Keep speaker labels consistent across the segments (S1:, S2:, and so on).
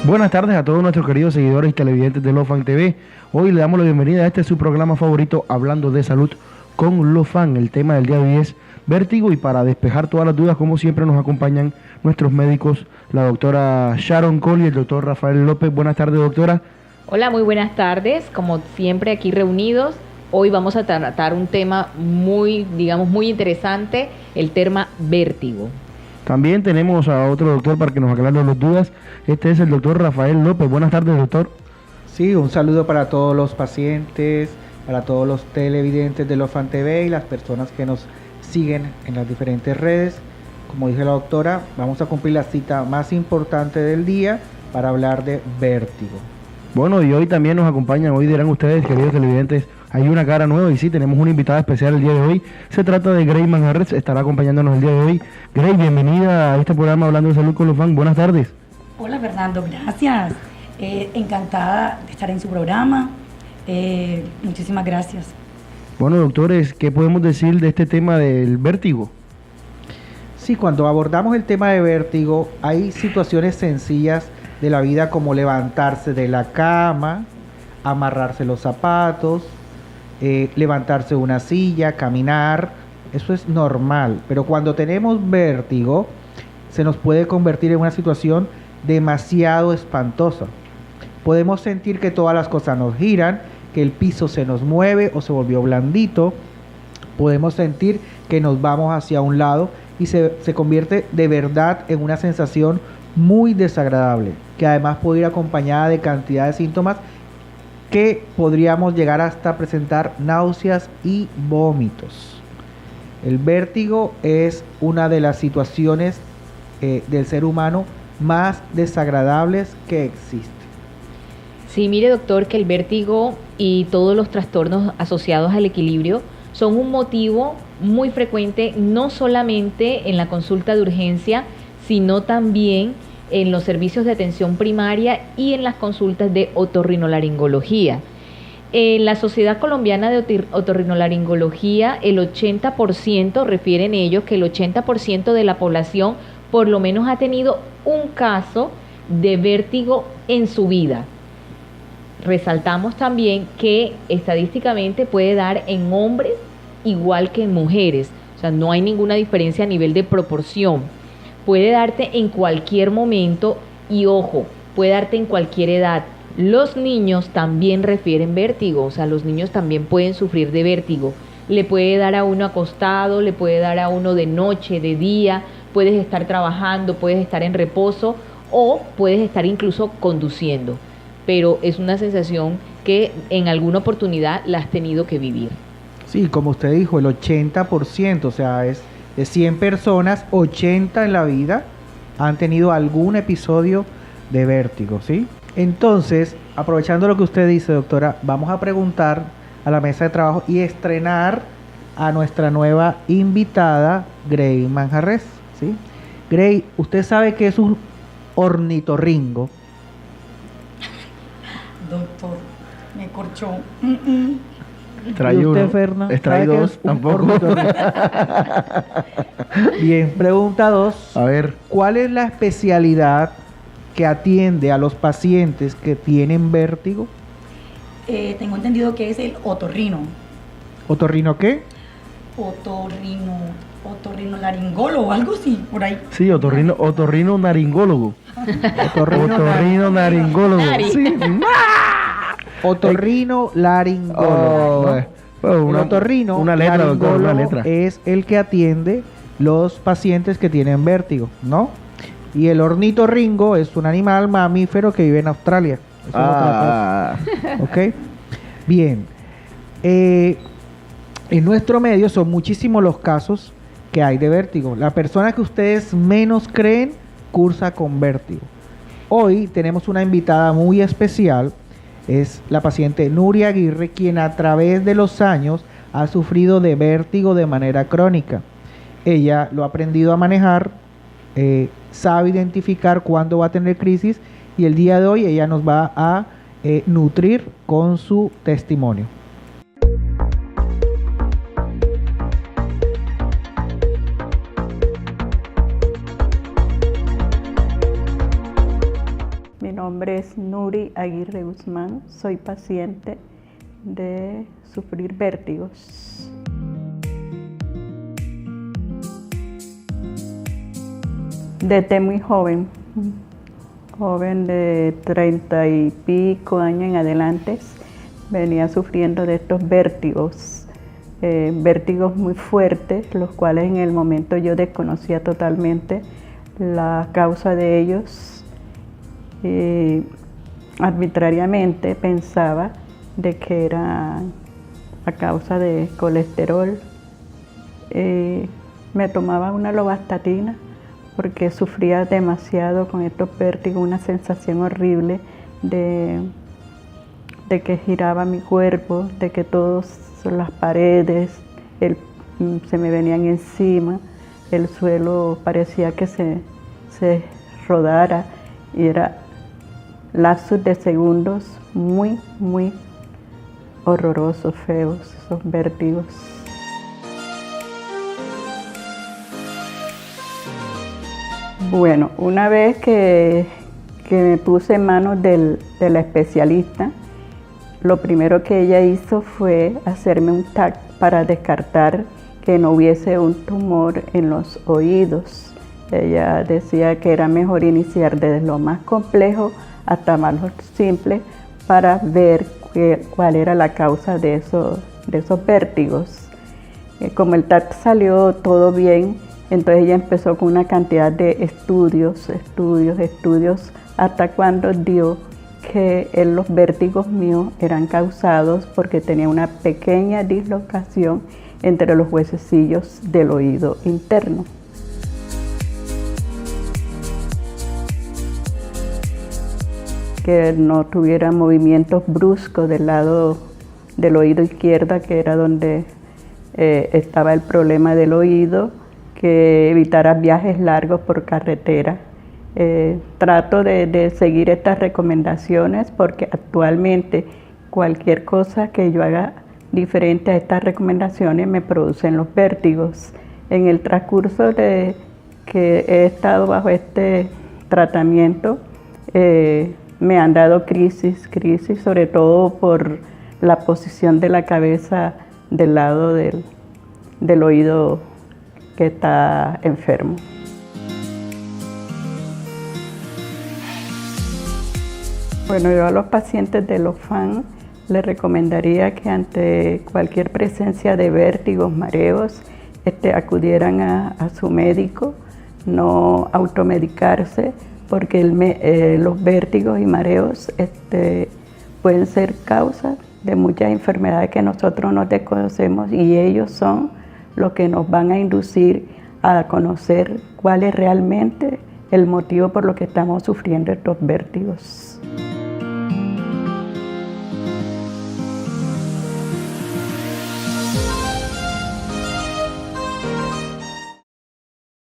S1: Buenas tardes a todos nuestros queridos seguidores y televidentes de LoFan TV. Hoy le damos la bienvenida a este su programa favorito, Hablando de Salud con LoFan. El tema del día de hoy es vértigo, y para despejar todas las dudas, como siempre, nos acompañan nuestros médicos, la doctora Sharon Cole y el doctor Rafael López. Buenas tardes, doctora.
S2: Hola, muy buenas tardes. Como siempre, aquí reunidos. Hoy vamos a tratar un tema muy interesante, el tema vértigo.
S1: También tenemos a otro doctor para que nos aclare las dudas. Este es el doctor Rafael López. Buenas tardes, doctor.
S3: Sí, un saludo para todos los pacientes, para todos los televidentes de LoFan TV y las personas que nos siguen en las diferentes redes. Como dice la doctora, vamos a cumplir la cita más importante del día para hablar de vértigo.
S1: Bueno, y hoy también nos acompañan, hoy dirán ustedes, queridos televidentes, hay una cara nueva, y sí, tenemos una invitada especial el día de hoy. Se trata de Grey Manjarres, estará acompañándonos el día de hoy. Grey, bienvenida a este programa Hablando de Salud con LoFan. Buenas tardes.
S4: Hola Fernando, gracias. Encantada de estar en su programa. Muchísimas gracias.
S1: Bueno, doctores, ¿qué podemos decir de este tema del vértigo?
S3: Sí, cuando abordamos el tema de vértigo, hay situaciones sencillas de la vida como levantarse de la cama, amarrarse los zapatos, levantarse de una silla, caminar. Eso es normal, pero cuando tenemos vértigo se nos puede convertir en una situación demasiado espantosa. Podemos sentir que todas las cosas nos giran, que el piso se nos mueve o se volvió blandito. Podemos sentir que nos vamos hacia un lado y se convierte de verdad en una sensación muy desagradable, que además puede ir acompañada de cantidad de síntomas que podríamos llegar hasta presentar náuseas y vómitos. El vértigo es una de las situaciones del ser humano más desagradables que existe.
S2: Sí, mire, doctor, que el vértigo y todos los trastornos asociados al equilibrio son un motivo muy frecuente, no solamente en la consulta de urgencia, sino también en los servicios de atención primaria y en las consultas de otorrinolaringología. En la Sociedad Colombiana de Otorrinolaringología, el 80%, refieren ellos, que el 80% de la población por lo menos ha tenido un caso de vértigo en su vida. Resaltamos también que estadísticamente puede dar en hombres igual que en mujeres, o sea, no hay ninguna diferencia a nivel de proporción. Puede darte en cualquier momento y, ojo, puede darte en cualquier edad. Los niños también refieren vértigo, o sea, los niños también pueden sufrir de vértigo. Le puede dar a uno acostado, le puede dar a uno de noche, de día, puedes estar trabajando, puedes estar en reposo o puedes estar incluso conduciendo. Pero es una sensación que en alguna oportunidad la has tenido que vivir.
S3: Sí, como usted dijo, el 80%, o sea, es de 100 personas, 80 en la vida han tenido algún episodio de vértigo, ¿sí? Entonces, aprovechando lo que usted dice, doctora, vamos a preguntar a la mesa de trabajo y estrenar a nuestra nueva invitada, Grey Manjarres, ¿sí? Grey, ¿usted sabe qué es un ornitorrinco?
S4: Doctor, me corchó.
S1: Trae
S3: ¿Y usted,
S1: uno,
S3: Ferna?
S1: trae dos, tampoco.
S3: Bien, pregunta 2.
S1: A ver.
S3: ¿Cuál es la especialidad que atiende a los pacientes que tienen vértigo?
S4: Tengo entendido que es el otorrino.
S3: ¿Otorrino qué?
S4: Otorrinolaringólogo, algo así, por ahí.
S1: Sí, otorrino-naringólogo. Otorrino-naringólogo. Sí.
S3: Otorrinolaringólogo, ¿no? El otorrino
S1: una letra, doctor, una letra.
S3: Es el que atiende los pacientes que tienen vértigo, ¿no? Y el ornitorrinco es un animal mamífero que vive en Australia. Eso es otra cosa. ¿Ok? Bien. En nuestro medio son muchísimos los casos que hay de vértigo. La persona que ustedes menos creen cursa con vértigo. Hoy tenemos una invitada muy especial. Es la paciente Nuria Aguirre, quien a través de los años ha sufrido de vértigo de manera crónica. Ella lo ha aprendido a manejar, sabe identificar cuándo va a tener crisis, y el día de hoy ella nos va a nutrir con su testimonio.
S5: Mi nombre nombre es Nuri Aguirre Guzmán, soy paciente de sufrir vértigos. Desde muy joven de 30 y pico años en adelante, venía sufriendo de estos vértigos, vértigos muy fuertes, los cuales en el momento yo desconocía totalmente la causa de ellos. Arbitrariamente pensaba de que era a causa de colesterol. Me tomaba una lovastatina porque sufría demasiado con estos vértigos, una sensación horrible de que giraba mi cuerpo, de que todas las paredes se me venían encima, el suelo parecía que se rodara y era lapsos de segundos muy, muy horrorosos, feos, esos vértigos. Bueno, una vez que me puse en manos de la especialista, lo primero que ella hizo fue hacerme un TAC para descartar que no hubiese un tumor en los oídos. Ella decía que era mejor iniciar desde lo más complejo hasta más lo simple para ver cuál era la causa de esos vértigos. Como el TAC salió todo bien, entonces ella empezó con una cantidad de estudios, hasta cuando dio que los vértigos míos eran causados porque tenía una pequeña dislocación entre los huesecillos del oído interno. Que no tuviera movimientos bruscos del lado del oído izquierdo, que era donde estaba el problema del oído, que evitara viajes largos por carretera. Trato de seguir estas recomendaciones porque actualmente cualquier cosa que yo haga diferente a estas recomendaciones me producen los vértigos. En el transcurso de que he estado bajo este tratamiento, me han dado crisis, sobre todo por la posición de la cabeza del lado del oído que está enfermo. Bueno, yo a los pacientes de Lofan les recomendaría que ante cualquier presencia de vértigos, mareos, acudieran a su médico, no automedicarse, porque los vértigos y mareos pueden ser causa de muchas enfermedades que nosotros no desconocemos y ellos son los que nos van a inducir a conocer cuál es realmente el motivo por lo que estamos sufriendo estos vértigos.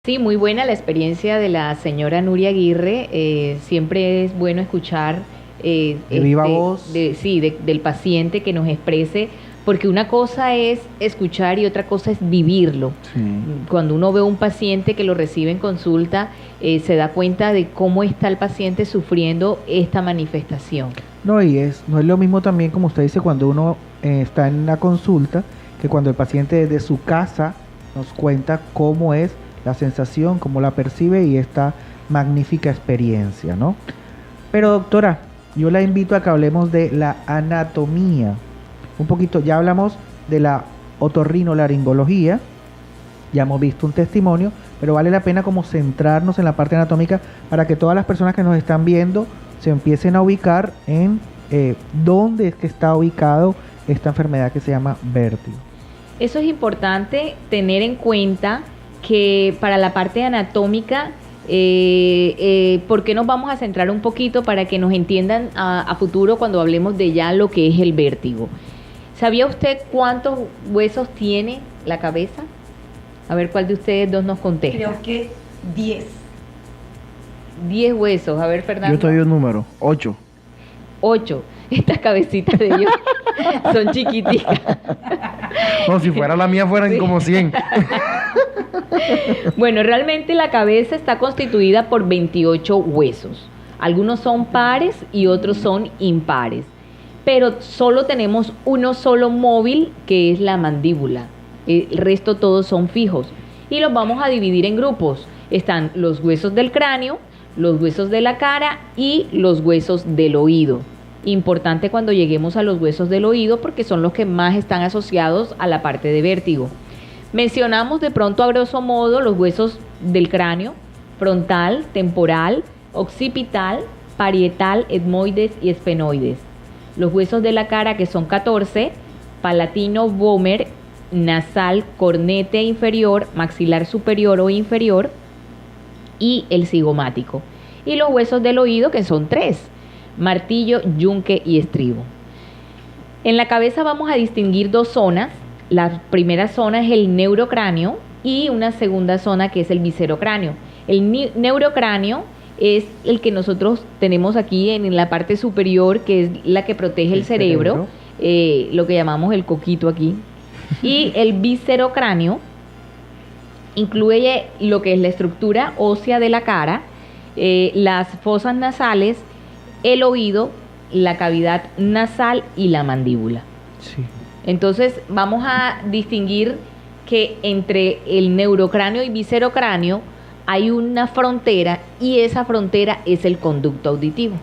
S2: Sí, muy buena la experiencia de la señora Nuria Aguirre. Siempre es bueno escuchar
S3: de viva voz.
S2: Del paciente que nos exprese, porque una cosa es escuchar y otra cosa es vivirlo. Sí. Cuando uno ve a un paciente que lo recibe en consulta, se da cuenta de cómo está el paciente sufriendo esta manifestación.
S3: No es lo mismo también, como usted dice, cuando uno está en la consulta, que cuando el paciente desde su casa nos cuenta cómo es la sensación, cómo la percibe y esta magnífica experiencia, ¿no? Pero doctora, yo la invito a que hablemos de la anatomía. Un poquito, ya hablamos de la otorrinolaringología, ya hemos visto un testimonio, pero vale la pena como centrarnos en la parte anatómica para que todas las personas que nos están viendo se empiecen a ubicar en dónde es que está ubicado esta enfermedad que se llama vértigo.
S2: Eso es importante tener en cuenta que para la parte anatómica, ¿por qué nos vamos a centrar un poquito para que nos entiendan a futuro cuando hablemos de ya lo que es el vértigo? ¿Sabía usted cuántos huesos tiene la cabeza? A ver cuál de ustedes dos nos contesta.
S4: Creo que 10.
S2: 10 huesos. A ver, Fernando.
S1: Yo te doy un número, 8.
S2: 8. Estas cabecitas de ellos son chiquiticas.
S1: No, si fuera la mía fueran como 100.
S2: Bueno, realmente la cabeza está constituida por 28 huesos. Algunos son pares y otros son impares. Pero solo tenemos uno solo móvil, que es la mandíbula. El resto todos son fijos. Y los vamos a dividir en grupos. Están los huesos del cráneo, los huesos de la cara y los huesos del oído. Importante cuando lleguemos a los huesos del oído porque son los que más están asociados a la parte de vértigo. Mencionamos de pronto a grosso modo los huesos del cráneo: frontal, temporal, occipital, parietal, etmoides y esfenoides. Los huesos de la cara, que son 14: palatino, vómer, nasal, cornete inferior, maxilar superior o inferior y el cigomático. Y los huesos del oído, que son 3: martillo, yunque y estribo. En la cabeza vamos a distinguir 2 zonas. La primera zona es el neurocráneo y una segunda zona que es el viscerocráneo. El neurocráneo es el que nosotros tenemos aquí en la parte superior, que es la que protege el cerebro, lo que llamamos el coquito aquí. Y el viscerocráneo incluye lo que es la estructura ósea de la cara, las fosas nasales, el oído, la cavidad nasal y la mandíbula.
S3: Sí.
S2: Entonces vamos a distinguir que entre el neurocráneo y viscerocráneo hay una frontera, y esa frontera es el conducto auditivo.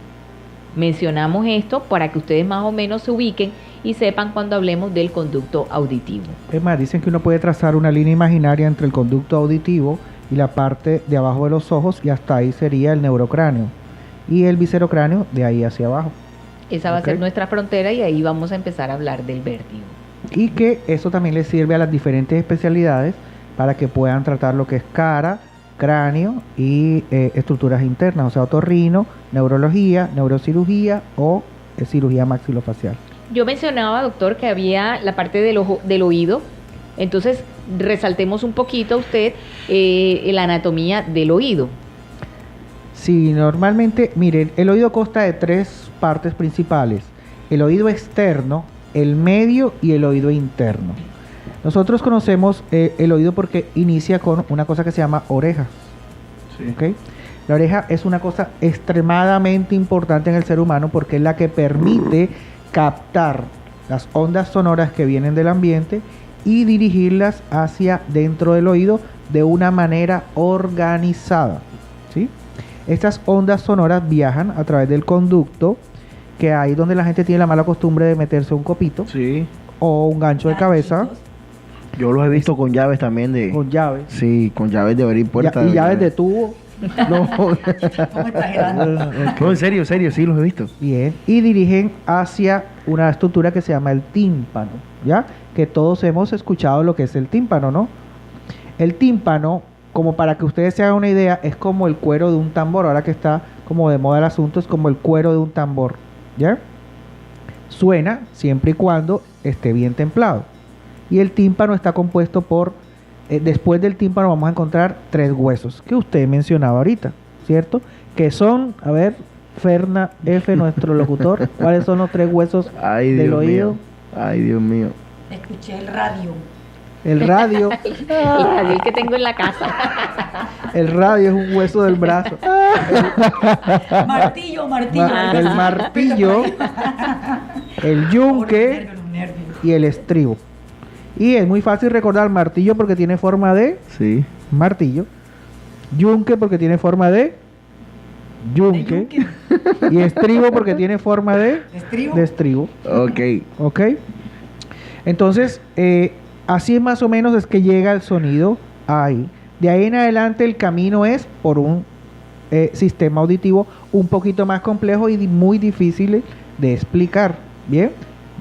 S2: Mencionamos esto para que ustedes más o menos se ubiquen y sepan cuando hablemos del conducto auditivo.
S3: Es más, dicen que uno puede trazar una línea imaginaria entre el conducto auditivo y la parte de abajo de los ojos, y hasta ahí sería el neurocráneo. Y el viscerocráneo de ahí hacia abajo.
S2: Esa va a ser nuestra frontera, y ahí vamos a empezar a hablar del vértigo.
S3: Y que eso también les sirve a las diferentes especialidades para que puedan tratar lo que es cara, cráneo y estructuras internas, o sea, otorrino, neurología, neurocirugía o cirugía maxilofacial.
S2: Yo mencionaba, doctor, que había la parte del oído. Entonces, resaltemos un poquito usted la anatomía del oído.
S3: Sí, normalmente, miren, el oído consta de 3 partes principales: el oído externo, el medio y el oído interno. Nosotros conocemos el oído porque inicia con una cosa que se llama oreja.
S1: Sí.
S3: ¿Okay? La oreja es una cosa extremadamente importante en el ser humano porque es la que permite captar las ondas sonoras que vienen del ambiente y dirigirlas hacia dentro del oído de una manera organizada, ¿sí? Estas ondas sonoras viajan a través del conducto, que hay donde la gente tiene la mala costumbre de meterse un copito
S1: Sí,
S3: o un gancho de cabeza
S1: yo los he visto con llaves también de...
S3: con llaves.
S1: Sí, con llaves de abrir puertas.
S3: Y llaves de tubo.
S1: No,
S4: Estamos exagerando.
S1: no, en serio, sí los he visto.
S3: Bien. Y dirigen hacia una estructura que se llama el tímpano, ¿ya? Que todos hemos escuchado lo que es el tímpano, ¿no? El tímpano, como para que ustedes se hagan una idea, es como el cuero de un tambor. Ahora que está como de moda el asunto, es como el cuero de un tambor, ¿ya? Suena siempre y cuando esté bien templado. Y el tímpano está compuesto por, después del tímpano vamos a encontrar 3 huesos que usted mencionaba ahorita, ¿cierto? Que son, a ver, Ferna F, nuestro locutor, ¿cuáles son los 3 huesos del oído?
S1: Mío. Ay, Dios mío.
S4: Escuché el radio.
S3: El radio.
S2: El radio que tengo en la casa.
S3: El radio es un hueso del brazo.
S4: Martillo.
S3: El martillo, el yunque
S4: Los nervios.
S3: y el estribo. Y es muy fácil recordar: martillo porque tiene forma de
S1: Sí.
S3: martillo, yunque porque tiene forma de yunque, y estribo porque tiene forma de
S4: Estribo.
S3: estribo.
S1: Ok.
S3: ¿Ok? Entonces, así más o menos es que llega el sonido ahí. De ahí en adelante el camino es por un sistema auditivo un poquito más complejo y muy difícil de explicar. Bien,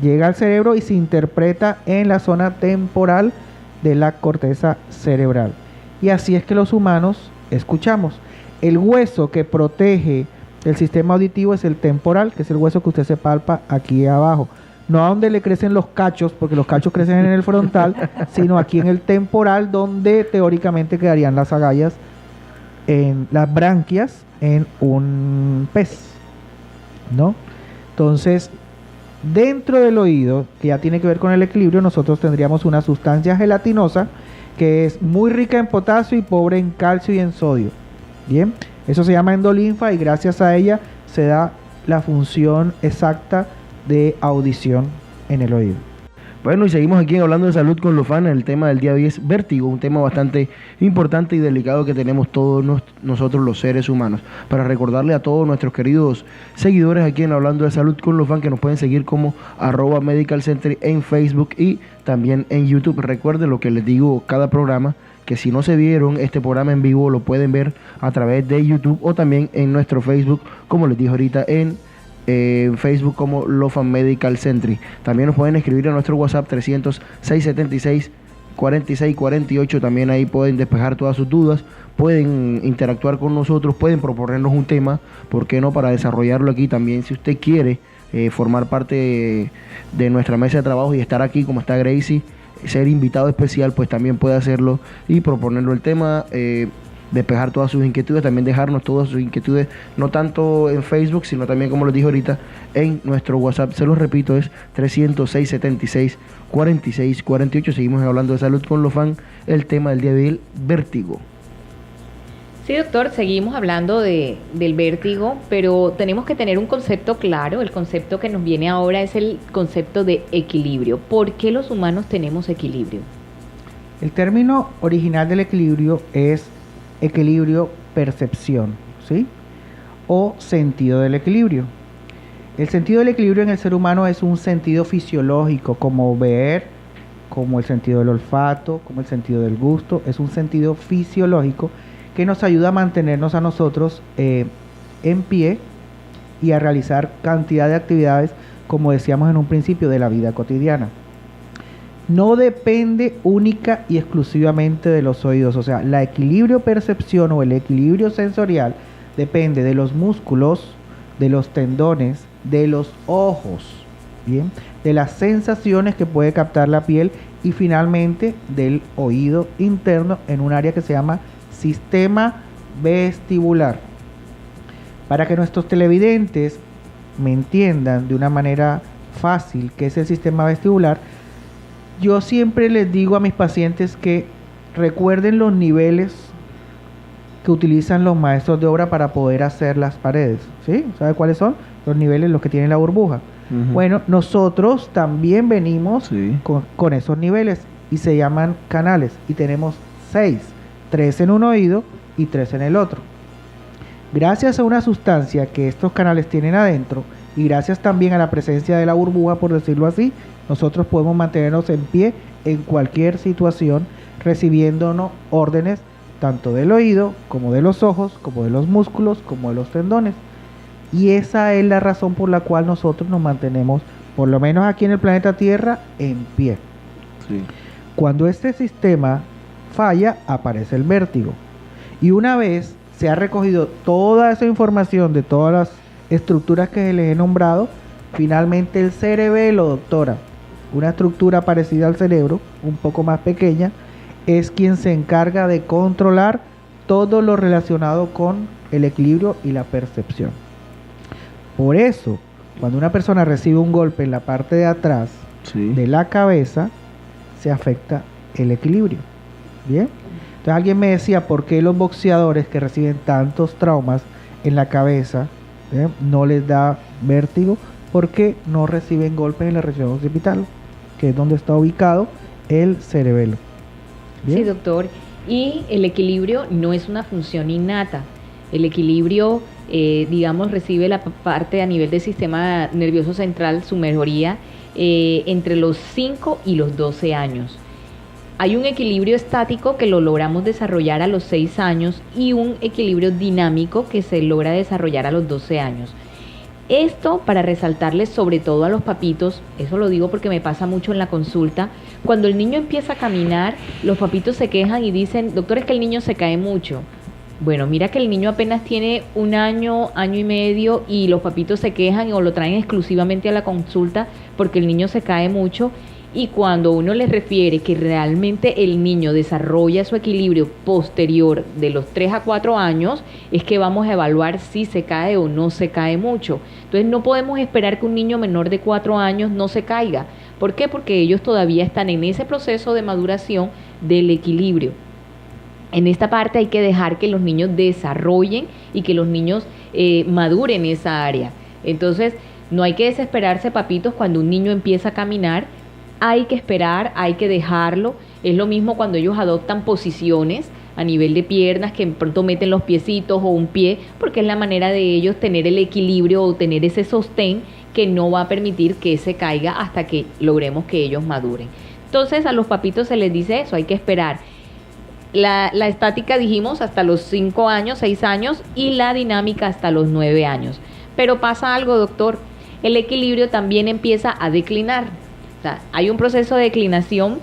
S3: llega al cerebro y se interpreta en la zona temporal de la corteza cerebral. Y así es que los humanos escuchamos. El hueso que protege el sistema auditivo es el temporal, que es el hueso que usted se palpa aquí abajo. No a donde le crecen los cachos, porque los cachos crecen en el frontal, sino aquí en el temporal, donde teóricamente quedarían las agallas, en las branquias, en un pez, ¿no? Entonces, dentro del oído, que ya tiene que ver con el equilibrio, nosotros tendríamos una sustancia gelatinosa que es muy rica en potasio y pobre en calcio y en sodio. Bien, Eso se llama endolinfa y gracias a ella se da la función exacta de audición en el oído.
S1: Bueno, y seguimos aquí en Hablando de Salud con Lofan, el tema del día de hoy es vértigo, un tema bastante importante y delicado que tenemos todos nosotros los seres humanos. Para recordarle a todos nuestros queridos seguidores aquí en Hablando de Salud con Lofan que nos pueden seguir como @medicalcenter en Facebook y también en YouTube. Recuerden lo que les digo cada programa, que si no se vieron este programa en vivo lo pueden ver a través de YouTube o también en nuestro Facebook, como les dije ahorita, en Facebook como Lofan Medical Center. También nos pueden escribir a nuestro WhatsApp 300-676-4648. También ahí pueden despejar todas sus dudas, pueden interactuar con nosotros, pueden proponernos un tema, ¿por qué no?, para desarrollarlo aquí también. Si usted quiere formar parte de nuestra mesa de trabajo y estar aquí como está Gracie, ser invitado especial, pues también puede hacerlo y proponerlo el tema, despejar todas sus inquietudes, también dejarnos todas sus inquietudes, no tanto en Facebook, sino también, como les dije ahorita, en nuestro WhatsApp. Se los repito, es 300-676-4648. Seguimos Hablando de Salud con Lofan, el tema del día de hoy, el vértigo.
S2: Sí, doctor, seguimos hablando del vértigo, pero tenemos que tener un concepto claro. El concepto que nos viene ahora es el concepto de equilibrio. ¿Por qué los humanos tenemos equilibrio?
S3: El término original del equilibrio es equilibrio percepción, ¿sí? O sentido del equilibrio. El sentido del equilibrio en el ser humano es un sentido fisiológico, como ver, como el sentido del olfato, como el sentido del gusto. Es un sentido fisiológico que nos ayuda a mantenernos a nosotros en pie y a realizar cantidad de actividades, como decíamos en un principio, de la vida cotidiana. No depende única y exclusivamente de los oídos, o sea, la equilibrio percepción o el equilibrio sensorial depende de los músculos, de los tendones, de los ojos, ¿bien?, de las sensaciones que puede captar la piel y finalmente del oído interno en un área que se llama sistema vestibular. Para que nuestros televidentes me entiendan de una manera fácil qué es el sistema vestibular, yo siempre les digo a mis pacientes que recuerden los niveles que utilizan los maestros de obra para poder hacer las paredes, ¿sí? ¿Sabe cuáles son? Los niveles, los que tienen la burbuja. Bueno, nosotros también venimos con esos niveles y se llaman canales y tenemos 6, 3 en un oído y 3 en el otro. Gracias a una sustancia que estos canales tienen adentro y gracias también a la presencia de la burbuja, por decirlo así, nosotros podemos mantenernos en pie en cualquier situación, recibiéndonos órdenes tanto del oído, como de los ojos, como de los músculos, como de los tendones. Y esa es la razón por la cual nosotros nos mantenemos, por lo menos aquí en el planeta Tierra, en pie. Sí. Cuando este sistema falla, aparece el vértigo. Y una vez se ha recogido toda esa información de todas las estructuras que les he nombrado, finalmente el cerebelo, doctora, una estructura parecida al cerebro, un poco más pequeña, es quien se encarga de controlar todo lo relacionado con el equilibrio y la percepción. Por eso, cuando una persona recibe un golpe en la parte de atrás de la cabeza, se afecta el equilibrio. ¿Bien? Entonces alguien me decía, ¿por qué los boxeadores que reciben tantos traumas en la cabeza no les da vértigo? Porque no reciben golpes en la región occipital, que es donde está ubicado el cerebelo. ¿Bien?
S2: Sí, doctor. Y el equilibrio no es una función innata. El equilibrio, digamos, recibe la parte a nivel del sistema nervioso central, su mejoría, entre los 5 y los 12 años. Hay un equilibrio estático que lo logramos desarrollar a los 6 años y un equilibrio dinámico que se logra desarrollar a los 12 años. Esto para resaltarles sobre todo a los papitos, eso lo digo porque me pasa mucho en la consulta, cuando el niño empieza a caminar, los papitos se quejan y dicen, doctor, es que el niño se cae mucho. Bueno, mira que el niño apenas tiene 1 año, año y medio y los papitos se quejan o lo traen exclusivamente a la consulta porque el niño se cae mucho. Y cuando uno les refiere que realmente el niño desarrolla su equilibrio posterior de los 3 a 4 años, es que vamos a evaluar si se cae o no se cae mucho. Entonces no podemos esperar que un niño menor de 4 años no se caiga. ¿Por qué? Porque ellos todavía están en ese proceso de maduración del equilibrio. En esta parte hay que dejar que los niños desarrollen y que los niños maduren esa área. Entonces, no hay que desesperarse, papitos, cuando un niño empieza a caminar. Hay que esperar, hay que dejarlo. Es lo mismo cuando ellos adoptan posiciones a nivel de piernas, que de pronto meten los piecitos o un pie, porque es la manera de ellos tener el equilibrio o tener ese sostén que no va a permitir que se caiga hasta que logremos que ellos maduren. Entonces, a los papitos se les dice eso, hay que esperar. La estática dijimos hasta los 5 años, 6 años, y la dinámica hasta los 9 años. Pero pasa algo, doctor, el equilibrio también empieza a declinar. O sea, hay un proceso de declinación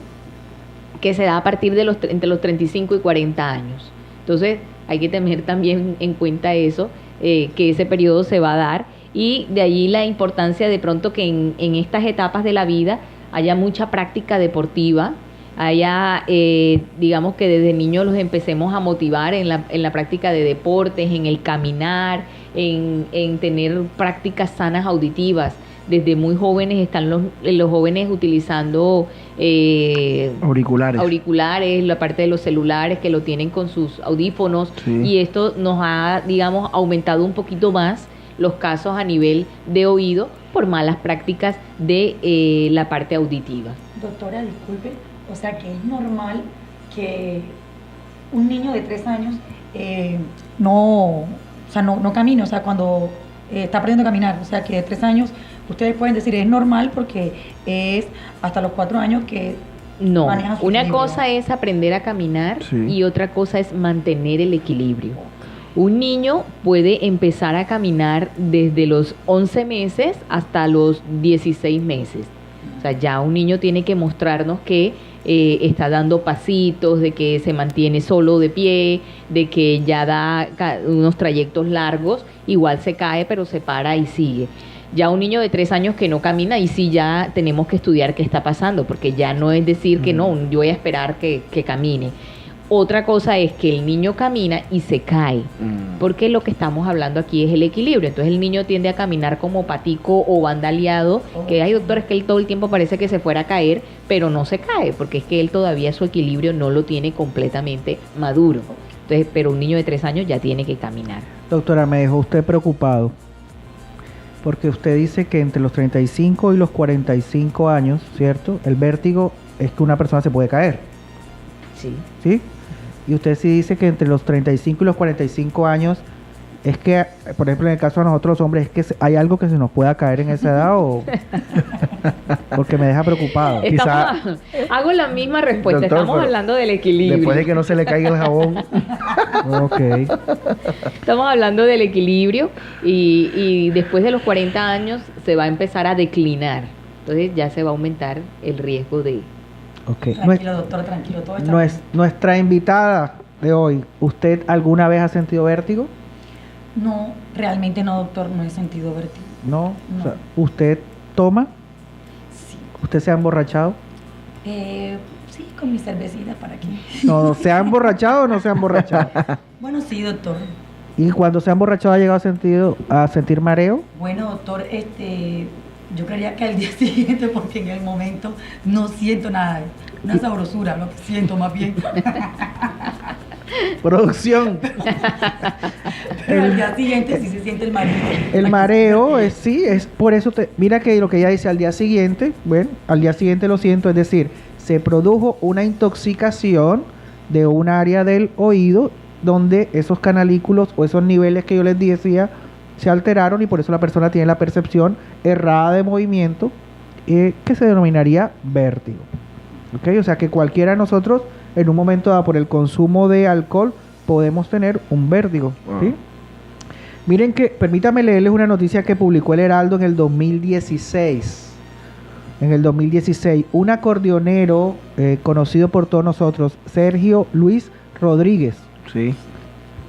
S2: que se da a partir de entre los 35 y 40 años. Entonces, hay que tener también en cuenta eso, que ese periodo se va a dar, y de allí la importancia de pronto que en estas etapas de la vida haya mucha práctica deportiva, haya, digamos que desde niños los empecemos a motivar en la práctica de deportes, en el caminar, en tener prácticas sanas auditivas. Desde muy jóvenes están los jóvenes utilizando auriculares, la parte de los celulares que lo tienen con sus audífonos, sí. Y esto nos ha, digamos, aumentado un poquito más los casos a nivel de oído por malas prácticas de la parte auditiva.
S4: Doctora, disculpe, o sea que es normal que un niño de 3 años no camine, o sea, cuando está aprendiendo a caminar, o sea que de 3 años ustedes pueden decir es normal porque es hasta los 4 años que
S2: no,
S4: manejan su
S2: una
S4: equilibrio.
S2: cosa es aprender a caminar, sí, y otra cosa es mantener el equilibrio. Un niño puede empezar a caminar desde los 11 meses hasta los 16 meses. O sea, ya un niño tiene que mostrarnos que está dando pasitos, de que se mantiene solo de pie, de que ya da unos trayectos largos, igual se cae pero se para y sigue. Ya un niño de 3 años que no camina, y sí ya tenemos que estudiar qué está pasando, porque ya no es decir que no, yo voy a esperar que camine. Otra cosa es que el niño camina y se cae, porque lo que estamos hablando aquí es el equilibrio. Entonces el niño tiende a caminar como patico o bandaleado, que hay doctores que él todo el tiempo parece que se fuera a caer, pero no se cae, porque es que él todavía su equilibrio no lo tiene completamente maduro. Entonces, pero un niño de 3 años ya tiene que caminar.
S3: Doctora, me dejó usted preocupado, porque usted dice que entre los 35 y los 45 años, ¿cierto? El vértigo es que una persona se puede caer.
S2: Sí.
S3: ¿Sí? Y usted sí dice que entre los 35 y los 45 años es que, por ejemplo, en el caso de nosotros los hombres, es que hay algo que se nos pueda caer en esa edad, o porque me deja preocupado.
S2: Hago la misma respuesta, doctor, estamos hablando del equilibrio.
S1: Después de que no se le caiga el jabón.
S3: Okay.
S2: Estamos hablando del equilibrio, y después de los 40 años se va a empezar a declinar. Entonces ya se va a aumentar el riesgo de...
S3: Okay.
S4: Tranquilo, doctor, tranquilo, todo está bien.
S3: Nuestra invitada de hoy, ¿usted alguna vez ha sentido vértigo?
S4: No, realmente no, doctor, no he sentido vértigo.
S3: ¿No? O sea, ¿usted toma?
S4: Sí.
S3: ¿Usted se ha emborrachado?
S4: Sí, con mi cervecita, ¿para qué?
S3: No, ¿se ha emborrachado o no se ha emborrachado?
S4: Bueno, sí, doctor.
S3: ¿Y cuando se ha emborrachado ha llegado a sentir mareo?
S4: Bueno, doctor, yo creería que al día siguiente, porque en el momento no siento nada, una sabrosura, lo que siento más bien.
S3: Producción.
S4: Pero al día siguiente sí se siente el mareo.
S3: El mareo es por eso, mira que lo que ella dice al día siguiente, bueno, al día siguiente lo siento, es decir, se produjo una intoxicación de un área del oído donde esos canalículos o esos niveles que yo les decía se alteraron, y por eso la persona tiene la percepción errada de movimiento, que se denominaría vértigo. ¿Okay? O sea que cualquiera de nosotros en un momento dado por el consumo de alcohol podemos tener un vértigo. ¿Sí? Miren que, permítame leerles una noticia que publicó el Heraldo en el 2016. En el 2016, un acordeonero conocido por todos nosotros, Sergio Luis Rodríguez,
S1: sí,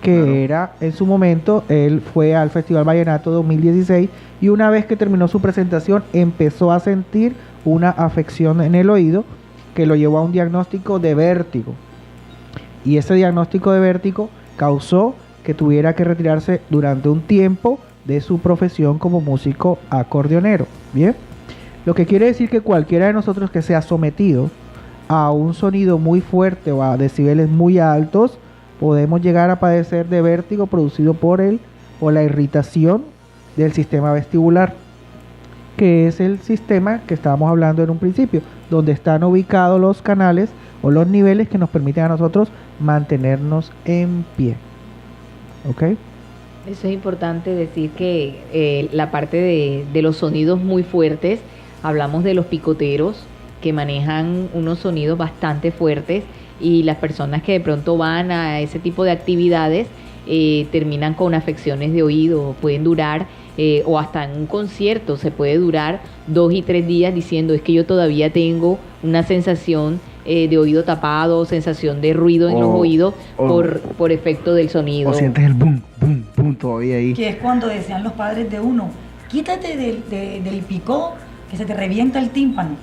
S3: que era en su momento, él fue al Festival Vallenato 2016, y una vez que terminó su presentación empezó a sentir una afección en el oído que lo llevó a un diagnóstico de vértigo, y ese diagnóstico de vértigo causó que tuviera que retirarse durante un tiempo de su profesión como músico acordeonero. Bien, lo que quiere decir que cualquiera de nosotros que sea sometido a un sonido muy fuerte o a decibeles muy altos podemos llegar a padecer de vértigo producido por el o la irritación del sistema vestibular, que es el sistema que estábamos hablando en un principio, donde están ubicados los canales o los niveles que nos permiten a nosotros mantenernos en pie. ¿Ok?
S2: Eso es importante decir que la parte de los sonidos muy fuertes, hablamos de los picoteros que manejan unos sonidos bastante fuertes, y las personas que de pronto van a ese tipo de actividades terminan con afecciones de oído, pueden durar o hasta en un concierto se puede durar 2 y 3 días diciendo es que yo todavía tengo una sensación de oído tapado, sensación de ruido en los oídos por efecto del sonido.
S1: O sientes el boom, boom, boom todavía ahí.
S4: Que es cuando decían los padres de uno, quítate del picó, que se te revienta el tímpano,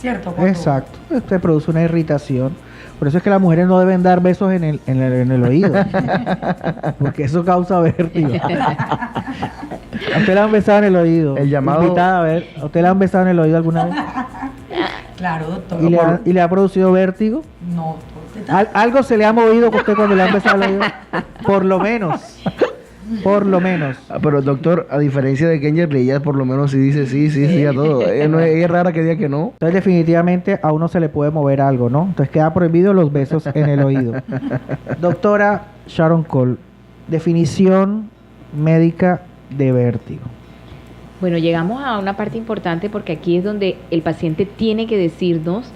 S4: ¿cierto?
S3: Exacto, se produce una irritación. Por eso es que las mujeres no deben dar besos en el oído, porque eso causa vértigo. ¿A usted le han besado en el oído?
S1: El llamado...
S3: Invitada, a ver, ¿a usted le han besado en el oído alguna vez?
S4: Claro, doctor.
S3: ¿Y le ha producido vértigo?
S4: No, doctor.
S3: ¿Algo se le ha movido a usted cuando le han besado el oído? Por lo menos. Por lo menos.
S1: Pero doctor, a diferencia de Kenjer, ella por lo menos sí dice sí a todo. Ella es rara que diga que no.
S3: Entonces definitivamente a uno se le puede mover algo, ¿no? Entonces queda prohibido los besos en el oído. Doctora Sharon Cole, definición médica de vértigo.
S2: Bueno, llegamos a una parte importante porque aquí es donde el paciente tiene que decirnos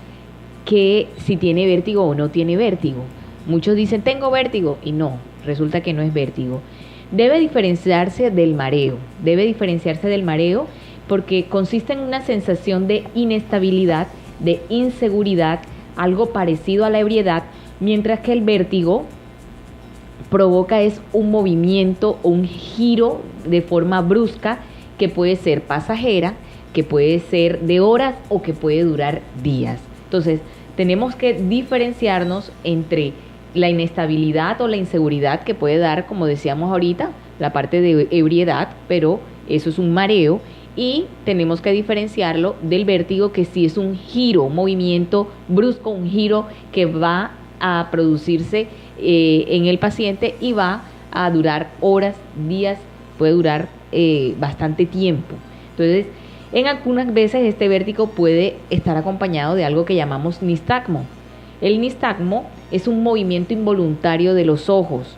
S2: que si tiene vértigo o no tiene vértigo. Muchos dicen tengo vértigo y no, resulta que no es vértigo. Debe diferenciarse del mareo porque consiste en una sensación de inestabilidad, de inseguridad, algo parecido a la ebriedad, mientras que el vértigo provoca es un movimiento o un giro de forma brusca que puede ser pasajera, que puede ser de horas o que puede durar días. Entonces, tenemos que diferenciarnos entre la inestabilidad o la inseguridad que puede dar, como decíamos ahorita, la parte de ebriedad, pero eso es un mareo, y tenemos que diferenciarlo del vértigo, que sí es un giro, un movimiento brusco, un giro que va a producirse en el paciente y va a durar horas, días, puede durar bastante tiempo. Entonces, en algunas veces este vértigo puede estar acompañado de algo que llamamos nistagmo. El nistagmo es un movimiento involuntario de los ojos.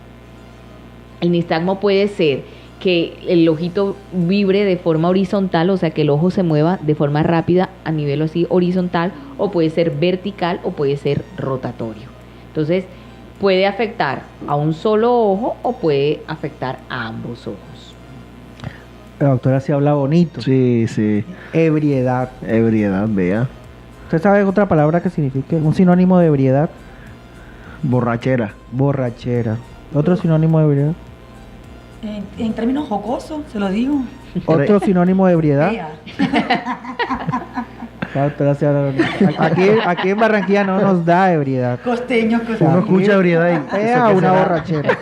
S2: El nistagmo puede ser que el ojito vibre de forma horizontal, o sea que el ojo se mueva de forma rápida a nivel así horizontal, o puede ser vertical o puede ser rotatorio. Entonces puede afectar a un solo ojo o puede afectar a ambos ojos.
S3: La doctora sí habla bonito.
S1: Sí, sí.
S3: Ebriedad.
S1: Ebriedad, vea.
S3: ¿Usted sabe otra palabra que signifique? Un sinónimo de ebriedad.
S1: Borrachera.
S3: Borrachera. ¿Otro sinónimo de ebriedad?
S4: En términos jocosos, se lo digo.
S3: ¿Otro sinónimo de ebriedad?
S4: Fea.
S3: La doctora sí habla bonito. Aquí en Barranquilla no nos da ebriedad.
S4: Costeño.
S1: Uno escucha ebriedad y...
S3: Pea
S1: ¿eso qué
S3: una
S1: será?
S3: borrachera.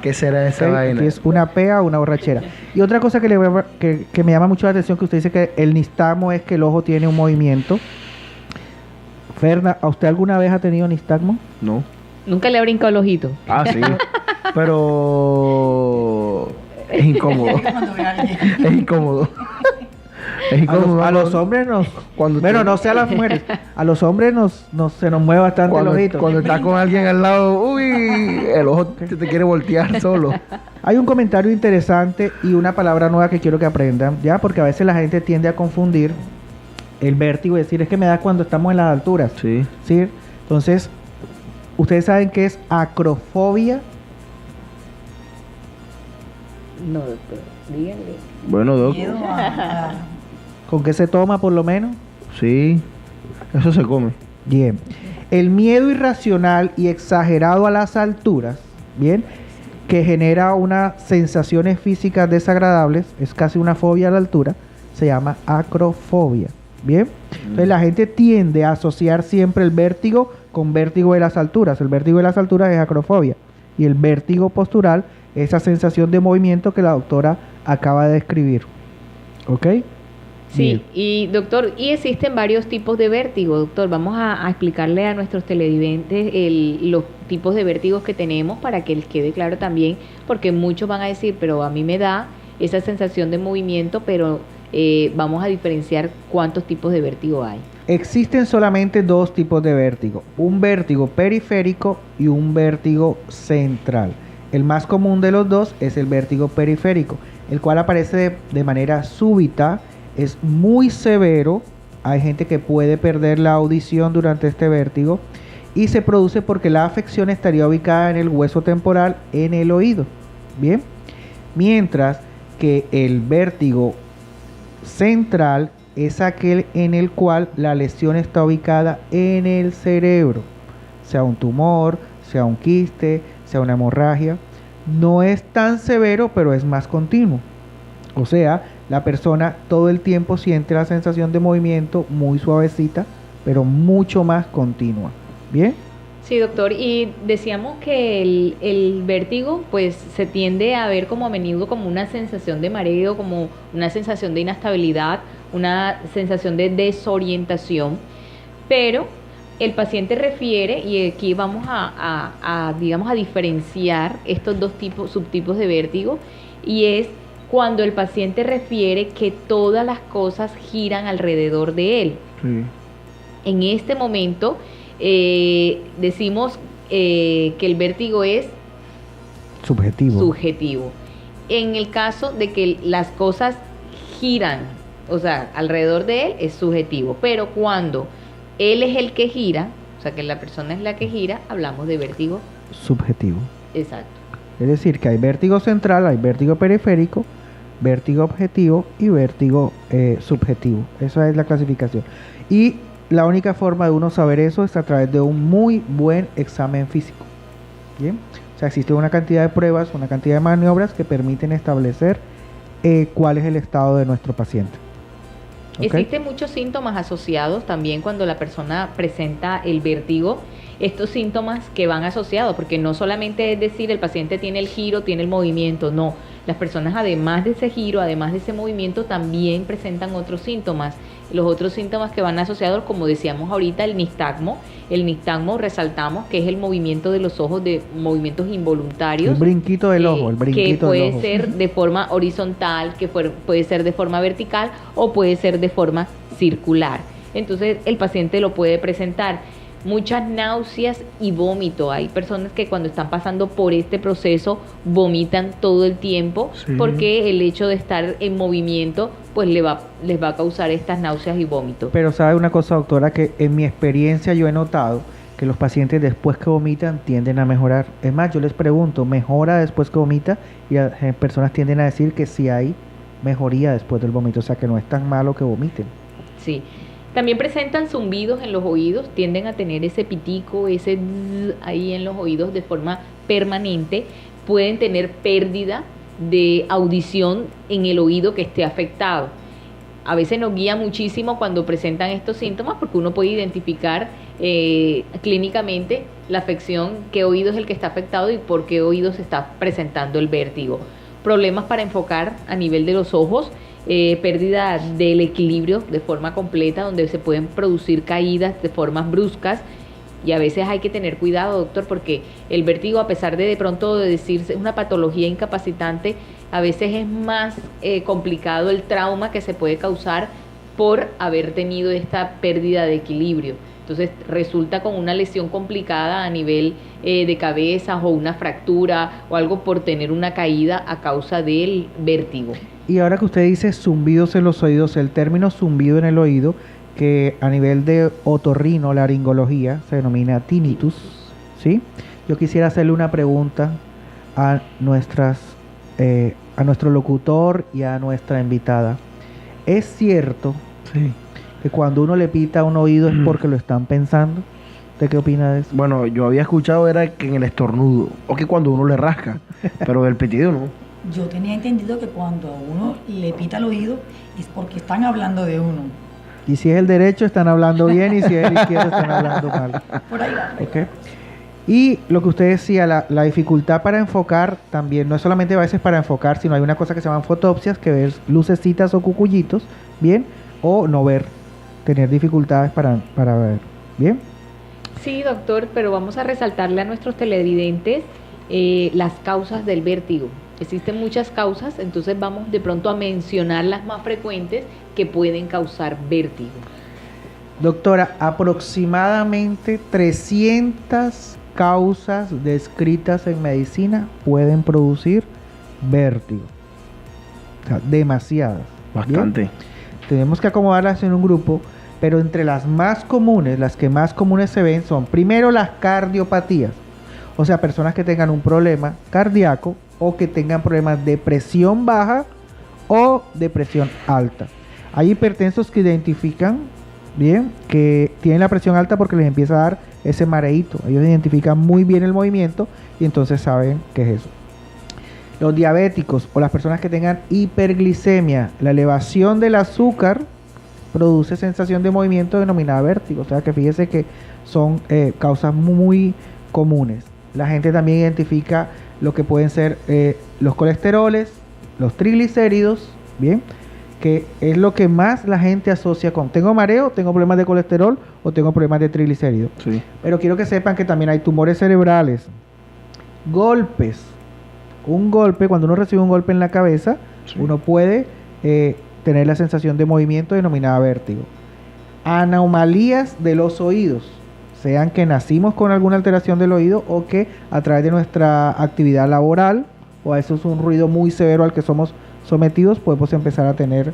S1: ¿Qué será esa
S3: ¿Ok?
S1: vaina?
S3: Aquí es una pea o una borrachera. Y otra cosa que me llama mucho la atención, que usted dice que el nistagmo es que el ojo tiene un movimiento. Ferna, ¿a usted alguna vez ha tenido nistagmo?
S1: No.
S2: Nunca le ha brincado el ojito.
S1: Ah, sí. Pero... es incómodo.
S4: Cuando ve a alguien.
S1: Es incómodo. Es incómodo.
S3: A los hombres nos...
S1: Cuando
S3: bueno,
S1: tú-
S3: no sé a las mujeres. A los hombres se nos mueve bastante
S1: Cuando,
S3: el ojito.
S1: cuando estás con alguien al lado, uy, el ojo te quiere voltear solo.
S3: Hay un comentario interesante y una palabra nueva que quiero que aprendan, ya, porque a veces la gente tiende a confundir el vértigo y decir, es que me da cuando estamos en las alturas.
S1: Sí.
S3: ¿Sí? Entonces, ¿ustedes saben qué es acrofobia?
S2: No, doctor, díganle.
S1: Bueno, Doc.
S4: Miedo a-
S3: ¿Con qué se toma por lo menos?
S1: Sí. Eso se come.
S3: Bien. El miedo irracional y exagerado a las alturas, bien, que genera unas sensaciones físicas desagradables, es casi una fobia a la altura, se llama acrofobia. Bien. Entonces la gente tiende a asociar siempre el vértigo con vértigo de las alturas. El vértigo de las alturas es acrofobia. Y el vértigo postural, esa sensación de movimiento que la doctora acaba de describir. ¿Ok?
S2: Sí,
S3: Bien.
S2: y doctor, y existen varios tipos de vértigo, doctor. Vamos a explicarle a nuestros televidentes los tipos de vértigos que tenemos para que les quede claro también, porque muchos van a decir, pero a mí me da esa sensación de movimiento, pero vamos a diferenciar cuántos tipos de vértigo hay.
S3: Existen solamente dos tipos de vértigo, un vértigo periférico y un vértigo central. El más común de los dos es el vértigo periférico, el cual aparece de manera súbita, es muy severo, hay gente que puede perder la audición durante este vértigo y se produce porque la afección estaría ubicada en el hueso temporal en el oído. Bien, mientras que el vértigo central es aquel en el cual la lesión está ubicada en el cerebro, sea un tumor, sea un quiste, sea una hemorragia. No es tan severo, pero es más continuo. O sea, la persona todo el tiempo siente la sensación de movimiento muy suavecita, pero mucho más continua. ¿Bien?
S2: Sí, doctor, y decíamos que el vértigo pues se tiende a ver como a menudo como una sensación de mareo, como una sensación de inestabilidad, una sensación de desorientación, pero el paciente refiere, y aquí vamos digamos, a diferenciar estos dos subtipos de vértigo, y es cuando el paciente refiere que todas las cosas giran alrededor de él.
S1: Sí.
S2: En este momento decimos que el vértigo es subjetivo. En el caso de que las cosas giran, o sea, alrededor de él, es subjetivo. Pero cuando él es el que gira, o sea, que la persona es la que gira, hablamos de vértigo
S3: Subjetivo.
S2: exacto.
S3: Es decir, que hay vértigo central, hay vértigo periférico, vértigo objetivo y vértigo subjetivo. Esa es la clasificación. Y la única forma de uno saber eso es a través de un muy buen examen físico. ¿Bien? O sea, existe una cantidad de pruebas, una cantidad de maniobras que permiten establecer cuál es el estado de nuestro paciente. ¿Ok?
S2: Existen muchos síntomas asociados también cuando la persona presenta el vértigo. Estos síntomas que van asociados, porque no solamente es decir el paciente tiene el giro, tiene el movimiento, no. Las personas además de ese giro, además de ese movimiento, también presentan otros síntomas. Los otros síntomas que van asociados, como decíamos ahorita, el nistagmo. El nistagmo resaltamos que es el movimiento de los ojos, de movimientos involuntarios.
S3: El brinquito del ojo, el brinquito
S2: que puede
S3: del ojo.
S2: ser de forma horizontal, puede ser de forma vertical o puede ser de forma circular. Entonces el paciente lo puede presentar. Muchas náuseas y vómito. Hay personas que cuando están pasando por este proceso vomitan todo el tiempo,
S1: Sí.
S2: porque el hecho de estar en movimiento pues les va a causar estas náuseas y vómitos.
S3: Pero sabe una cosa, doctora, que en mi experiencia yo he notado que los pacientes después que vomitan tienden a mejorar. Es más, yo les pregunto, ¿mejora después que vomita? Y personas tienden a decir que sí hay mejoría después del vómito, o sea que no es tan malo que vomiten.
S2: Sí. También presentan zumbidos en los oídos, tienden a tener ese pitico, ese zzz ahí en los oídos de forma permanente. Pueden tener pérdida de audición en el oído que esté afectado. A veces nos guía muchísimo cuando presentan estos síntomas, porque uno puede identificar clínicamente la afección, qué oído es el que está afectado y por qué oído se está presentando el vértigo. Problemas para enfocar a nivel de los ojos, pérdida del equilibrio de forma completa, donde se pueden producir caídas de formas bruscas, y a veces hay que tener cuidado, doctor, porque el vértigo, a pesar de pronto de decirse una patología incapacitante, a veces es más complicado el trauma que se puede causar por haber tenido esta pérdida de equilibrio. Entonces resulta con una lesión complicada a nivel de cabeza, o una fractura o algo por tener una caída a causa del vértigo.
S3: Y ahora que usted dice zumbidos en los oídos, el término zumbido en el oído, que a nivel de otorrinolaringología se denomina tinnitus, ¿sí? Yo quisiera hacerle una pregunta a nuestro locutor y a nuestra invitada. ¿Es cierto
S1: Sí.
S3: que cuando uno le pita a un oído es porque lo están pensando? ¿Usted qué opina de eso?
S1: Bueno, yo había escuchado era que en el estornudo, o que cuando uno le rasca, pero del pitido no.
S4: Yo tenía entendido que cuando a uno le pita al oído es porque están hablando de uno.
S3: Y si es el derecho están hablando bien y si es el izquierdo están hablando mal.
S4: Por ahí va.
S3: ¿Ok? Y lo que usted decía, la dificultad para enfocar también, no es solamente a veces para enfocar, sino hay una cosa que se llaman fotopsias, que ves lucecitas o cucullitos, ¿bien? O no ver, tener dificultades para ver, ¿bien?
S2: Sí, doctor, pero vamos a resaltarle a nuestros televidentes las causas del vértigo. Existen muchas causas, entonces vamos de pronto a mencionar las más frecuentes que pueden causar vértigo.
S3: Doctora, aproximadamente 300 causas descritas en medicina pueden producir vértigo. O sea, demasiadas.
S1: Bastante.
S3: ¿Bien? Tenemos que acomodarlas en un grupo, pero entre las más comunes, las que más comunes se ven son, primero, las cardiopatías. O sea, personas que tengan un problema cardíaco o que tengan problemas de presión baja o de presión alta. Hay hipertensos que identifican, bien, que tienen la presión alta porque les empieza a dar ese mareíto. Ellos identifican muy bien el movimiento y entonces saben qué es eso. Los diabéticos o las personas que tengan hiperglicemia, la elevación del azúcar produce sensación de movimiento denominada vértigo. O sea que fíjese que son causas muy comunes. La gente también identifica lo que pueden ser los colesteroles, los triglicéridos, bien, que es lo que más la gente asocia con tengo mareo, tengo problemas de colesterol o tengo problemas de triglicéridos.
S1: Sí.
S3: Pero quiero que sepan que también hay tumores cerebrales, golpes. Un golpe, cuando uno recibe un golpe en la cabeza,
S1: Sí.
S3: uno puede tener la sensación de movimiento denominada vértigo. Anomalías de los oídos, sean que nacimos con alguna alteración del oído o que a través de nuestra actividad laboral o a eso es un ruido muy severo al que somos sometidos, podemos empezar a tener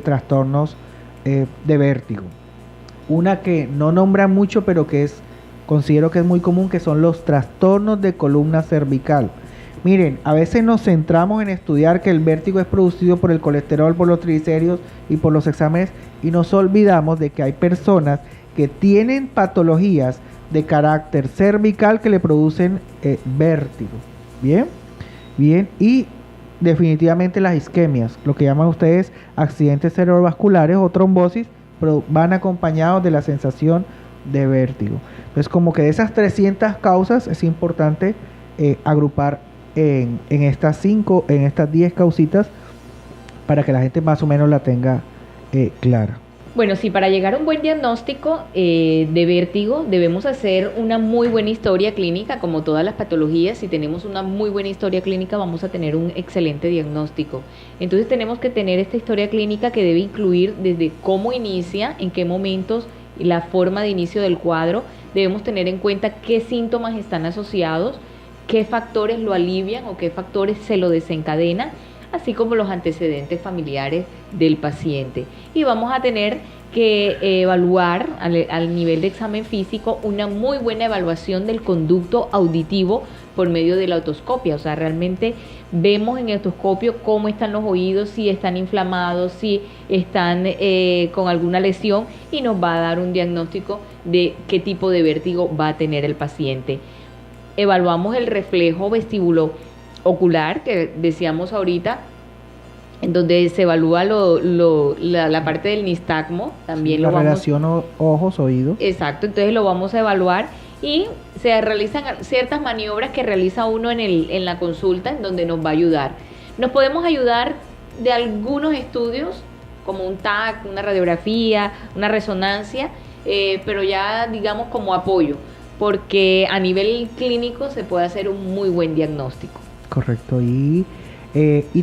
S3: trastornos de vértigo. Una que no nombran mucho, pero que considero que es muy común, que son los trastornos de columna cervical. Miren, a veces nos centramos en estudiar que el vértigo es producido por el colesterol, por los triglicéridos y por los exámenes y nos olvidamos de que hay personas que tienen patologías de carácter cervical que le producen vértigo. Bien, bien, y definitivamente las isquemias, lo que llaman ustedes accidentes cerebrovasculares o trombosis, pero van acompañados de la sensación de vértigo. Entonces, como que de esas 300 causas es importante agrupar en estas 10 causitas para que la gente más o menos la tenga clara.
S2: Bueno, sí, para llegar a un buen diagnóstico de vértigo debemos hacer una muy buena historia clínica, como todas las patologías. Si tenemos una muy buena historia clínica vamos a tener un excelente diagnóstico. Entonces tenemos que tener esta historia clínica que debe incluir desde cómo inicia, en qué momentos y la forma de inicio del cuadro. Debemos tener en cuenta qué síntomas están asociados, qué factores lo alivian o qué factores se lo desencadenan, así como los antecedentes familiares del paciente. Y vamos a tener que evaluar al nivel de examen físico una muy buena evaluación del conducto auditivo por medio de la otoscopia. O sea, realmente vemos en el otoscopio cómo están los oídos, si están inflamados, si están con alguna lesión y nos va a dar un diagnóstico de qué tipo de vértigo va a tener el paciente. Evaluamos el reflejo vestíbulo ocular que decíamos ahorita, en donde se evalúa la parte del nistagmo, también
S3: sí,
S2: lo vamos...
S3: La relación ojos-oídos.
S2: Exacto, entonces lo vamos a evaluar y se realizan ciertas maniobras que realiza uno en la consulta, en donde nos va a ayudar. Nos podemos ayudar de algunos estudios, como un TAC, una radiografía, una resonancia, pero ya digamos como apoyo, porque a nivel clínico se puede hacer un muy buen diagnóstico.
S3: Correcto, y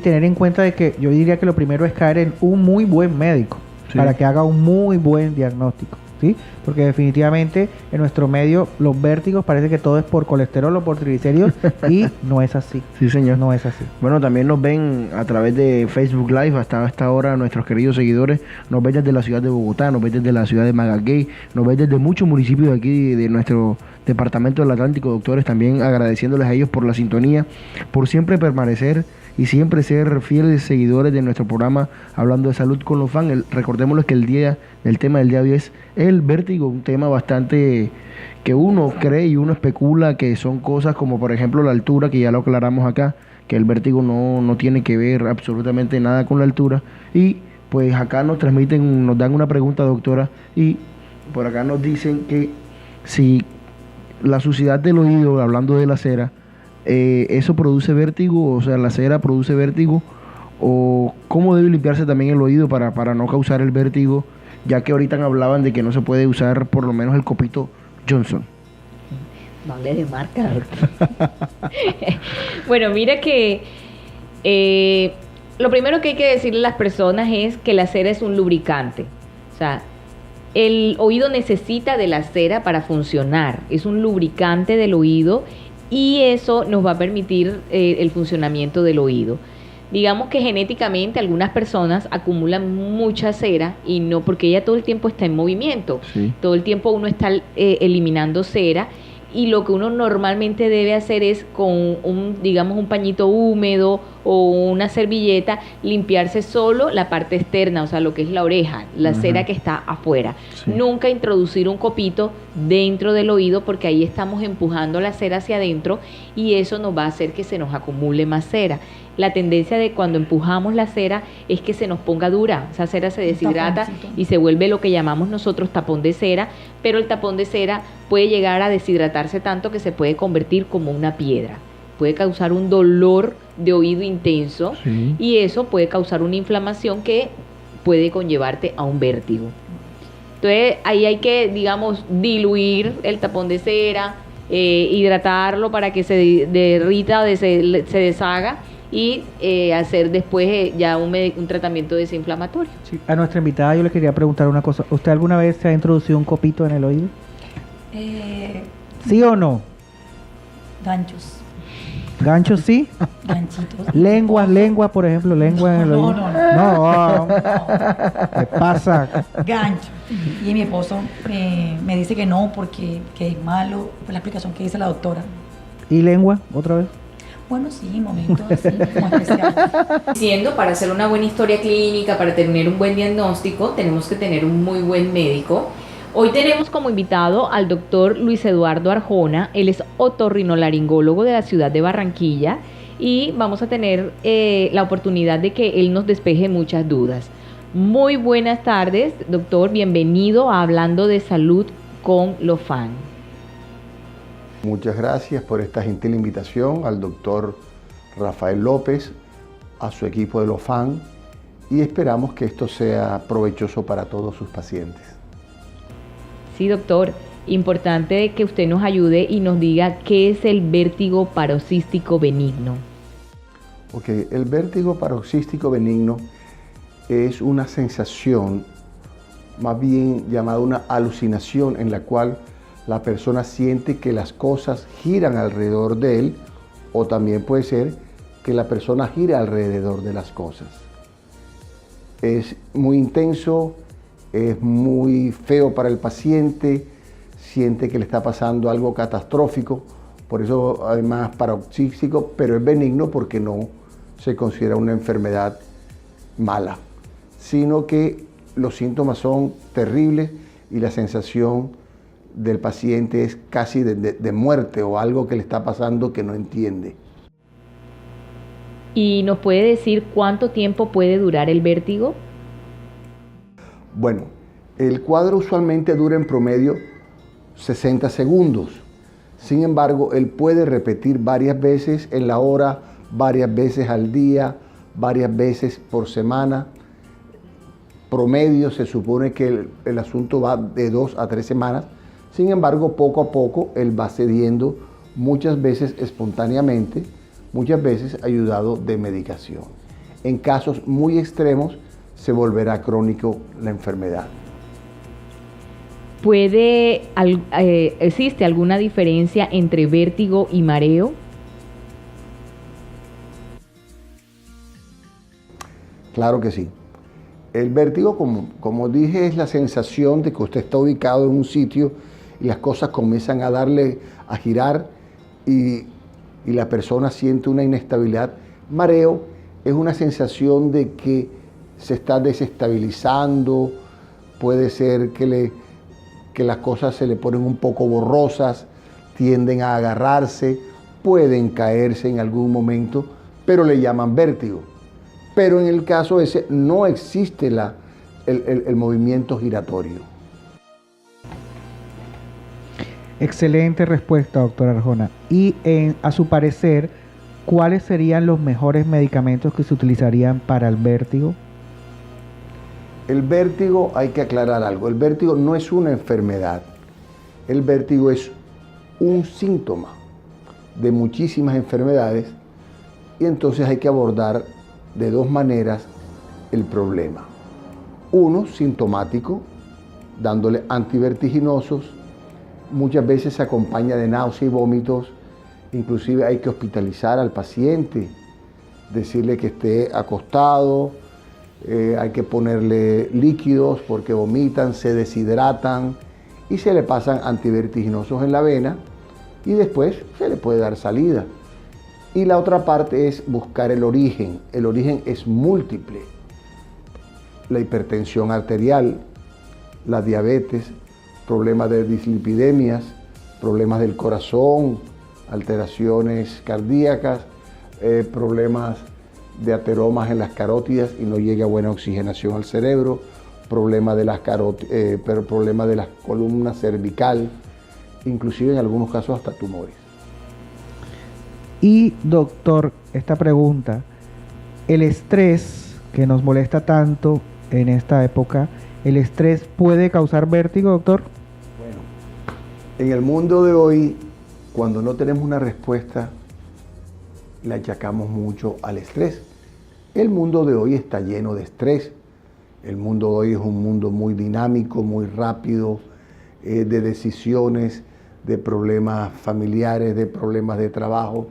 S3: tener en cuenta de que yo diría que lo primero es caer en un muy buen médico, sí, para que haga un muy buen diagnóstico, ¿sí? Porque definitivamente en nuestro medio los vértigos parece que todo es por colesterol o por triglicéridos y no es así.
S1: Sí, señor.
S3: No es así.
S1: Bueno, también nos ven a través de Facebook Live hasta esta hora nuestros queridos seguidores, nos ven desde la ciudad de Bogotá, nos ven desde la ciudad de Magaguey, nos ven desde muchos municipios de aquí de nuestro departamento del Atlántico, doctores, también agradeciéndoles a ellos por la sintonía, por siempre permanecer y siempre ser fieles seguidores de nuestro programa Hablando de Salud con los Fans. Recordémosles que el tema del día de hoy es el vértigo, un tema bastante que uno cree y uno especula que son cosas como por ejemplo la altura, que ya lo aclaramos acá, que el vértigo no tiene que ver absolutamente nada con la altura. Y pues acá nos dan una pregunta, doctora, y por acá nos dicen que si la suciedad del oído, hablando de la cera, ¿eso produce vértigo? O sea, ¿la cera produce vértigo? ¿O cómo debe limpiarse también el oído para no causar el vértigo? Ya que ahorita hablaban de que no se puede usar por lo menos el copito Johnson.
S2: No hable de marca, doctor. Bueno, mira que lo primero que hay que decirle a las personas es que la cera es un lubricante. O sea, el oído necesita de la cera para funcionar. Es un lubricante del oído y eso nos va a permitir el funcionamiento del oído. Digamos que genéticamente algunas personas acumulan mucha cera y no porque ella todo el tiempo está en movimiento.
S1: Sí.
S2: Todo el tiempo uno está eliminando cera y lo que uno normalmente debe hacer es con digamos un pañito húmedo o una servilleta limpiarse solo la parte externa, o sea, lo que es la oreja, la cera que está afuera.
S1: Sí.
S2: Nunca introducir un copito dentro del oído porque ahí estamos empujando la cera hacia adentro y eso nos va a hacer que se nos acumule más cera. La tendencia de cuando empujamos la cera es que se nos ponga dura, esa cera se deshidrata y se vuelve lo que llamamos nosotros tapón de cera, pero el tapón de cera puede llegar a deshidratarse tanto que se puede convertir como una piedra. Puede causar un dolor de oído intenso
S1: Sí.
S2: y eso puede causar una inflamación que puede conllevarte a un vértigo. Entonces ahí hay que, digamos, diluir el tapón de cera, hidratarlo para que se derrita o se deshaga y hacer después ya un tratamiento desinflamatorio.
S3: Sí, a nuestra invitada yo le quería preguntar una cosa. ¿Usted alguna vez se ha introducido un copito en el oído? ¿Sí o no?
S4: Ganchos.
S3: ¿Ganchos sí?
S4: Ganchitos.
S3: Lengua, por ejemplo, lengua en el
S4: No,
S3: oído.
S4: no.
S3: ¿Qué pasa?
S4: Gancho. Y mi esposo me dice que no porque que es malo, por la explicación que dice la doctora.
S3: ¿Y lengua, otra vez?
S4: Bueno, sí, momentos así como especiales.
S2: Diciendo, para hacer una buena historia clínica, para tener un buen diagnóstico, tenemos que tener un muy buen médico. Hoy tenemos como invitado al doctor Luis Eduardo Arjona. Él es otorrinolaringólogo de la ciudad de Barranquilla y vamos a tener la oportunidad de que él nos despeje muchas dudas. Muy buenas tardes, doctor. Bienvenido a Hablando de Salud con Lofan.
S6: Muchas gracias por esta gentil invitación al doctor Rafael López, a su equipo de Lofan, y esperamos que esto sea provechoso para todos sus pacientes.
S2: Sí, doctor. Importante que usted nos ayude y nos diga qué es el vértigo paroxístico benigno.
S6: Ok, el vértigo paroxístico benigno es una sensación, más bien llamada una alucinación, en la cual la persona siente que las cosas giran alrededor de él, o también puede ser que la persona gira alrededor de las cosas. Es muy intenso, es muy feo para el paciente, siente que le está pasando algo catastrófico, por eso además paroxístico, pero es benigno porque no se considera una enfermedad mala, sino que los síntomas son terribles y la sensación del paciente es casi de muerte o algo que le está pasando que no entiende.
S2: ¿Y nos puede decir cuánto tiempo puede durar el vértigo?
S6: Bueno, el cuadro usualmente dura en promedio 60 segundos. Sin embargo, él puede repetir varias veces en la hora, varias veces al día, varias veces por semana. Promedio se supone que el asunto va de 2 a 3 semanas. Sin embargo, poco a poco él va cediendo, muchas veces espontáneamente, muchas veces ayudado de medicación. En casos muy extremos se volverá crónico la enfermedad.
S2: ¿Existe alguna diferencia entre vértigo y mareo?
S6: Claro que sí. El vértigo, como dije, es la sensación de que usted está ubicado en un sitio y las cosas comienzan a girar y la persona siente una inestabilidad. Mareo es una sensación de que se está desestabilizando, puede ser que las cosas se le ponen un poco borrosas, tienden a agarrarse, pueden caerse en algún momento, pero le llaman vértigo. Pero en el caso ese no existe el movimiento giratorio.
S3: Excelente respuesta, doctora Arjona. Y a su parecer, ¿cuáles serían los mejores medicamentos que se utilizarían para el vértigo?
S6: El vértigo, hay que aclarar algo, el vértigo no es una enfermedad, el vértigo es un síntoma de muchísimas enfermedades y entonces hay que abordar de dos maneras el problema. Uno, sintomático, dándole antivertiginosos, muchas veces se acompaña de náusea y vómitos, inclusive hay que hospitalizar al paciente, decirle que esté acostado, hay que ponerle líquidos porque vomitan, se deshidratan y se le pasan antivertiginosos en la vena y después se le puede dar salida. Y la otra parte es buscar el origen. El origen es múltiple. La hipertensión arterial, la diabetes, problemas de dislipidemias, problemas del corazón, alteraciones cardíacas, problemas de ateromas en las carótidas y no llega buena oxigenación al cerebro, problemas de las problemas de la columna cervical, inclusive en algunos casos hasta tumores.
S3: Y doctor, esta pregunta, el estrés que nos molesta tanto en esta época, ¿el estrés puede causar vértigo, doctor?
S6: Bueno, en el mundo de hoy, cuando no tenemos una respuesta, le achacamos mucho al estrés. El mundo de hoy está lleno de estrés. El mundo de hoy es un mundo muy dinámico, muy rápido, de decisiones, de problemas familiares, de problemas de trabajo,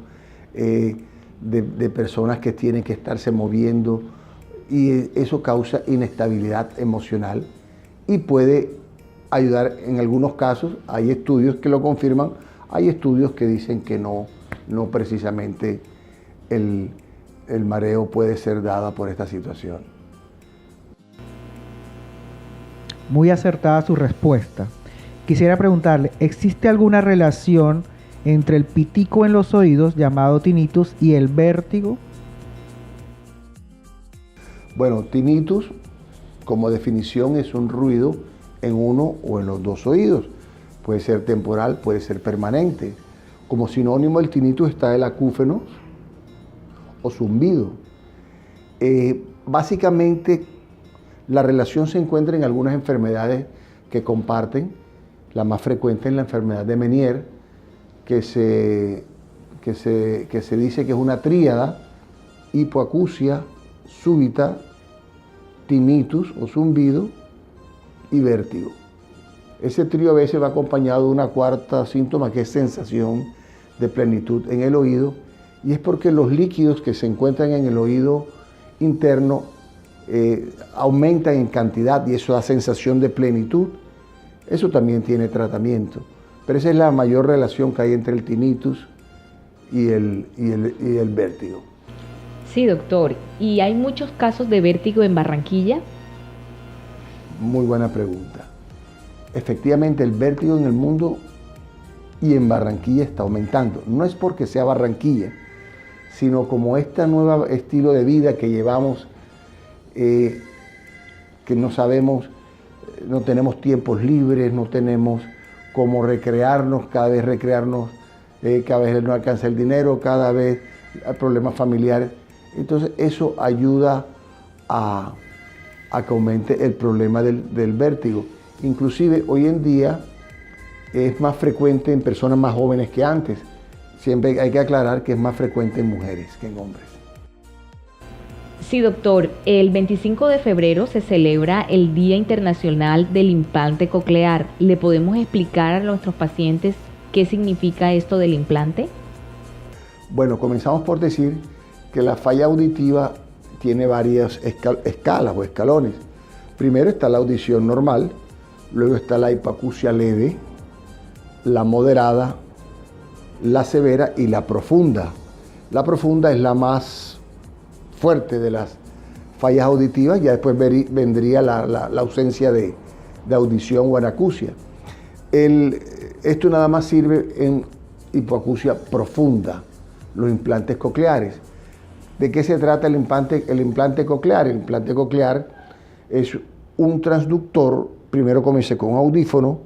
S6: de personas que tienen que estarse moviendo y eso causa inestabilidad emocional y puede ayudar en algunos casos. Hay estudios que lo confirman, hay estudios que dicen que no precisamente el mareo puede ser dada por esta situación.
S3: Muy acertada su respuesta. Quisiera preguntarle, ¿existe alguna relación entre el pitico en los oídos, llamado tinnitus, y el vértigo?
S6: Bueno, tinnitus, como definición, es un ruido en uno o en los dos oídos. Puede ser temporal, puede ser permanente. Como sinónimo, el tinnitus está el acúfeno o zumbido. Básicamente, la relación se encuentra en algunas enfermedades que comparten. La más frecuente es la enfermedad de Meniere, que se dice que es una tríada: hipoacusia súbita, tinnitus o zumbido y vértigo. Ese trío a veces va acompañado de una cuarta síntoma que es sensación de plenitud en el oído, y es porque los líquidos que se encuentran en el oído interno aumentan en cantidad y eso da sensación de plenitud. Eso también tiene tratamiento, pero esa es la mayor relación que hay entre el tinnitus y el vértigo.
S2: Sí, doctor. ¿Y hay muchos casos de vértigo en Barranquilla?
S6: Muy buena pregunta. Efectivamente, el vértigo en el mundo y en Barranquilla está aumentando. No es porque sea Barranquilla, sino como este nuevo estilo de vida que llevamos, que no sabemos, no tenemos tiempos libres, no tenemos cómo recrearnos, cada vez no alcanza el dinero, cada vez hay problemas familiares. Entonces eso ayuda a que aumente el problema del vértigo. Inclusive hoy en día es más frecuente en personas más jóvenes que antes. Siempre hay que aclarar que es más frecuente en mujeres que en hombres.
S2: Sí, doctor. El 25 de febrero se celebra el Día Internacional del Implante Coclear. ¿Le podemos explicar a nuestros pacientes qué significa esto del implante?
S6: Bueno, comenzamos por decir que la falla auditiva tiene varias escalas o escalones. Primero está la audición normal, luego está la hipoacusia leve, la moderada, la severa y la profunda. La profunda es la más fuerte de las fallas auditivas, ya después vendría la ausencia de audición o anacusia. Esto nada más sirve en hipoacusia profunda, los implantes cocleares. ¿De qué se trata el implante coclear? El implante coclear es un transductor, primero comienza con un audífono,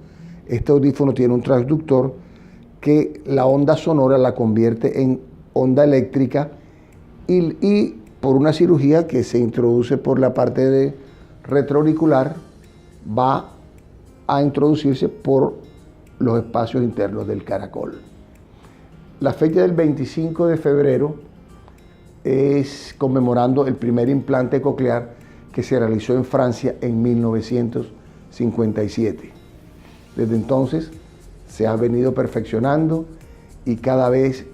S6: Este audífono tiene un transductor que la onda sonora la convierte en onda eléctrica y por una cirugía que se introduce por la parte de retroauricular va a introducirse por los espacios internos del caracol. La fecha del 25 de febrero es conmemorando el primer implante coclear que se realizó en Francia en 1957. Desde entonces se ha venido perfeccionando y cada vez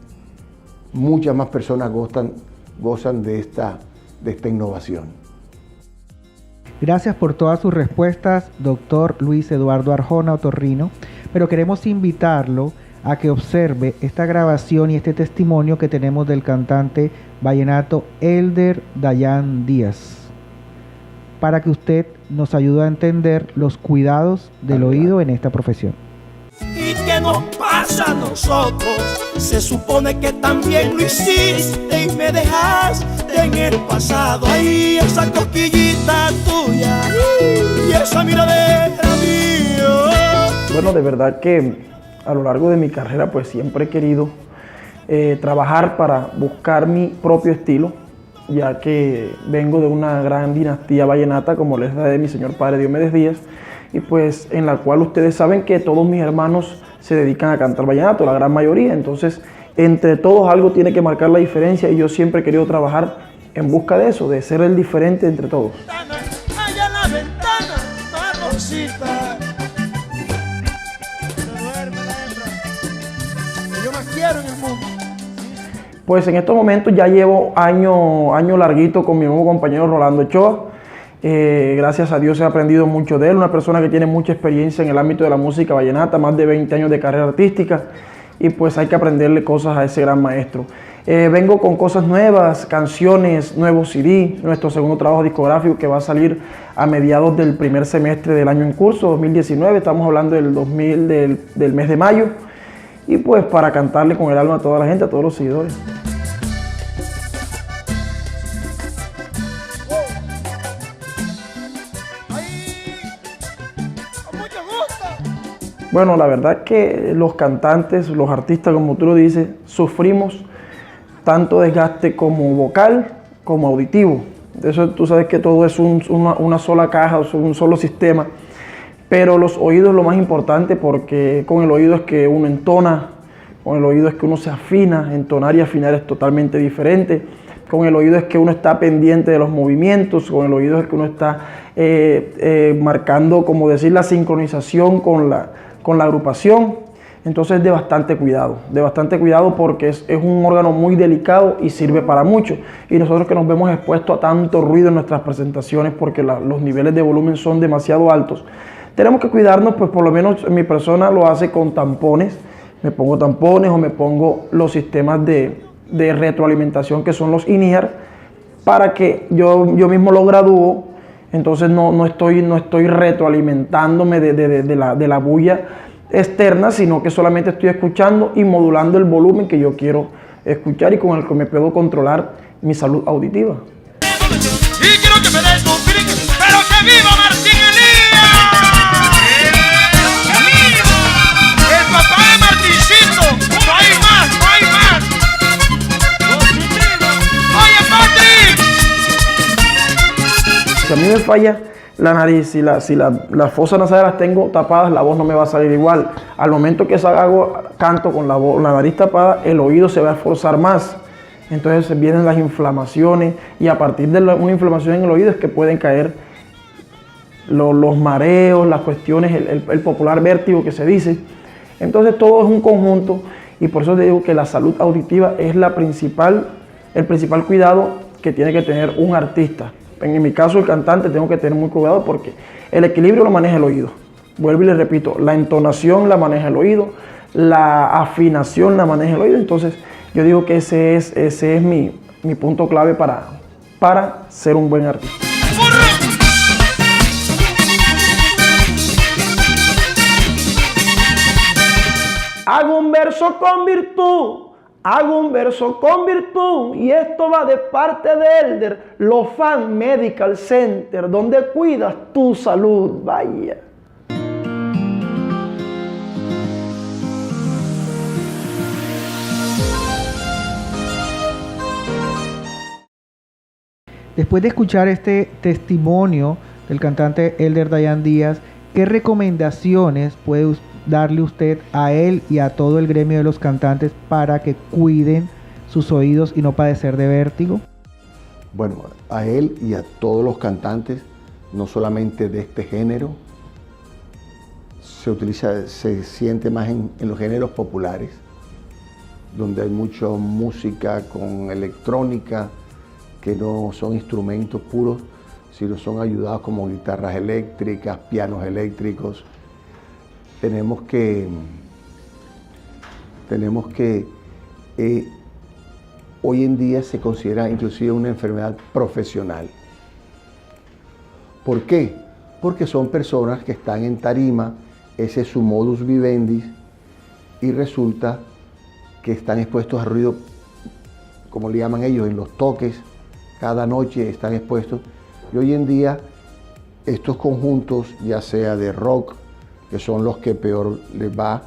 S6: muchas más personas gozan de esta innovación.
S3: Gracias por todas sus respuestas, doctor Luis Eduardo Arjona Otorrino, pero queremos invitarlo a que observe esta grabación y este testimonio que tenemos del cantante vallenato Elder Dayan Díaz, para que usted nos ayude a entender los cuidados del oído en esta profesión.
S7: ¿Y qué nos pasa a nosotros? Se supone que también lo hiciste y me dejaste en el pasado. Ahí esa cosquillita tuya y esa miradera mía.
S8: Bueno, de verdad que a lo largo de mi carrera pues siempre he querido trabajar para buscar mi propio estilo, ya que vengo de una gran dinastía vallenata, como les da de mi señor padre Diomedes Díaz, y pues en la cual ustedes saben que todos mis hermanos se dedican a cantar vallenato, la gran mayoría. Entonces, entre todos algo tiene que marcar la diferencia y yo siempre he querido trabajar en busca de eso, de ser el diferente entre todos.
S7: Allá en la ventana, marroncita. No duerme la hembra, que yo más quiero en el mundo.
S8: Pues en estos momentos ya llevo año larguito con mi nuevo compañero Rolando Ochoa. Gracias a Dios he aprendido mucho de él, una persona que tiene mucha experiencia en el ámbito de la música vallenata, más de 20 años de carrera artística, y pues hay que aprenderle cosas a ese gran maestro. Vengo con cosas nuevas, canciones, nuevos CD, nuestro segundo trabajo discográfico que va a salir a mediados del primer semestre del año en curso, 2019, estamos hablando del mes de mayo, y pues para cantarle con el alma a toda la gente, a todos los seguidores. Bueno, la verdad que los cantantes, los artistas, como tú lo dices, sufrimos tanto desgaste como vocal como auditivo. De eso tú sabes que todo es una sola caja, un solo sistema. Pero los oídos es lo más importante, porque con el oído es que uno entona, con el oído es que uno se afina. Entonar y afinar es totalmente diferente. Con el oído es que uno está pendiente de los movimientos, con el oído es que uno está marcando, como decir, la sincronización con la agrupación. Entonces de bastante cuidado porque es un órgano muy delicado y sirve para mucho. Y nosotros que nos vemos expuestos a tanto ruido en nuestras presentaciones porque los niveles de volumen son demasiado altos, tenemos que cuidarnos. Pues por lo menos mi persona lo hace con tampones, me pongo tampones o me pongo los sistemas de retroalimentación que son los in-ear, para que yo mismo lo gradúo. Entonces no estoy retroalimentándome de la bulla externa, sino que solamente estoy escuchando y modulando el volumen que yo quiero escuchar y con el que me puedo controlar mi salud auditiva.
S7: Y quiero que me des un brinco, pero que viva Martín Elías. El papá de Martincito, no hay más. Oye, Patrick.
S8: Si a mí me falla la nariz, si las fosas nasales las tengo tapadas, la voz no me va a salir igual. Al momento que canto con la nariz tapada, el oído se va a esforzar más. Entonces vienen las inflamaciones, y a partir de una inflamación en el oído es que pueden caer los mareos, las cuestiones, el popular vértigo que se dice. Entonces todo es un conjunto, y por eso te digo que la salud auditiva es el principal cuidado que tiene que tener un artista. En mi caso, el cantante, tengo que tener muy cuidado porque el equilibrio lo maneja el oído. Vuelvo y le repito, la entonación la maneja el oído, la afinación la maneja el oído. Entonces, yo digo que ese es mi punto clave para ser un buen artista. Hago un verso con virtud. Hago un verso con virtud, y esto va de parte de Elder Lofan Medical Center, donde cuidas tu salud. Vaya.
S3: Después de escuchar este testimonio del cantante Elder Dayan Díaz, ¿qué recomendaciones puede darle usted a él y a todo el gremio de los cantantes para que cuiden sus oídos y no padecer de vértigo?
S6: Bueno, a él y a todos los cantantes, no solamente de este género, se siente más en los géneros populares, donde hay mucha música con electrónica, que no son instrumentos puros, sino son ayudados como guitarras eléctricas, pianos eléctricos. Tenemos que hoy en día se considera inclusive una enfermedad profesional. ¿Por qué? Porque son personas que están en tarima, ese es su modus vivendi, y resulta que están expuestos a ruido, como le llaman ellos, en los toques, cada noche están expuestos. Y hoy en día estos conjuntos, ya sea de rock, que son los que peor les va,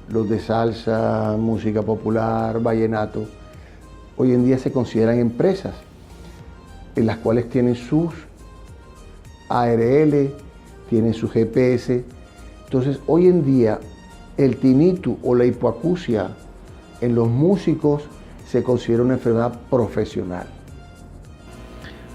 S6: los de salsa, música popular, vallenato, hoy en día se consideran empresas en las cuales tienen sus ARL, tienen su GPS. Entonces, hoy en día el tinnitus o la hipoacusia en los músicos se considera una enfermedad profesional.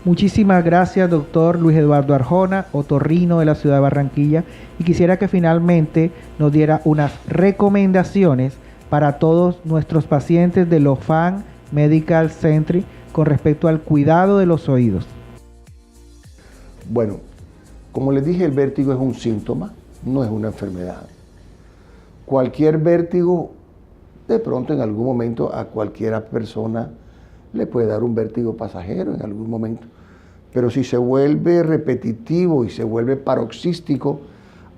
S3: Muchísimas gracias, doctor Luis Eduardo Arjona, otorrino de la ciudad de Barranquilla, y quisiera que finalmente nos diera unas recomendaciones para todos nuestros pacientes de Lofan Medical Center con respecto al cuidado de los oídos.
S6: Bueno, como les dije, el vértigo es un síntoma, no es una enfermedad. Cualquier vértigo, de pronto en algún momento a cualquiera persona le puede dar un vértigo pasajero en algún momento, pero si se vuelve repetitivo y se vuelve paroxístico,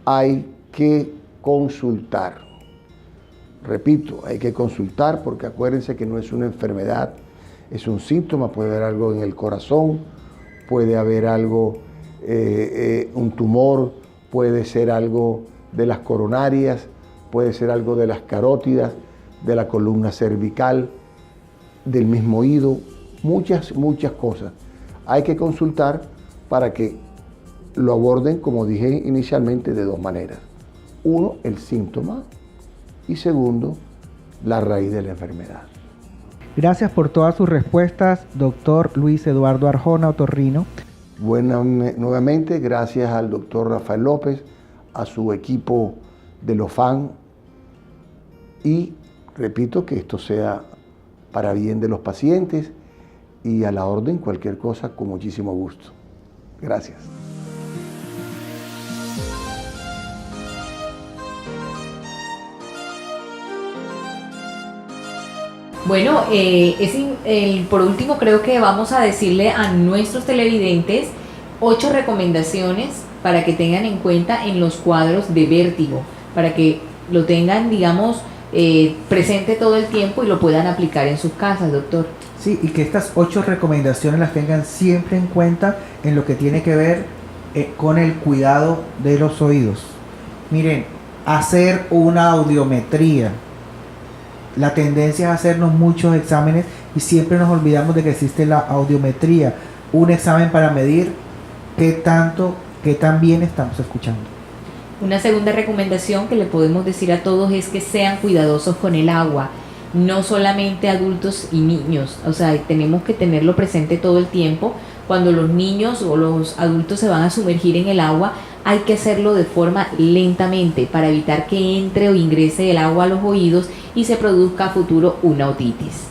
S6: hay que consultar. Repito, hay que consultar porque acuérdense que no es una enfermedad, es un síntoma. Puede haber algo en el corazón, puede haber algo, un tumor, puede ser algo de las coronarias, puede ser algo de las carótidas, de la columna cervical, del mismo oído, muchas cosas. Hay que consultar para que lo aborden, como dije inicialmente, de dos maneras. Uno, el síntoma, y segundo, la raíz de la enfermedad.
S3: Gracias por todas sus respuestas, doctor Luis Eduardo Arjona, otorrino.
S6: Nuevamente, gracias al doctor Rafael López, a su equipo de Lofan, y repito que esto sea para bien de los pacientes y a la orden cualquier cosa con muchísimo gusto. Gracias.
S2: Bueno, por último creo que vamos a decirle a nuestros televidentes 8 recomendaciones para que tengan en cuenta en los cuadros de vértigo, para que lo tengan, digamos, presente todo el tiempo y lo puedan aplicar en sus casas, doctor.
S3: Sí, y que estas 8 recomendaciones las tengan siempre en cuenta en lo que tiene que ver con el cuidado de los oídos. Miren, hacer una audiometría. La tendencia es hacernos muchos exámenes y siempre nos olvidamos de que existe la audiometría, un examen para medir qué tan bien estamos escuchando.
S2: Una segunda recomendación que le podemos decir a todos es que sean cuidadosos con el agua, no solamente adultos y niños, o sea, tenemos que tenerlo presente todo el tiempo. Cuando los niños o los adultos se van a sumergir en el agua, hay que hacerlo de forma lentamente para evitar que entre o ingrese el agua a los oídos y se produzca a futuro una otitis.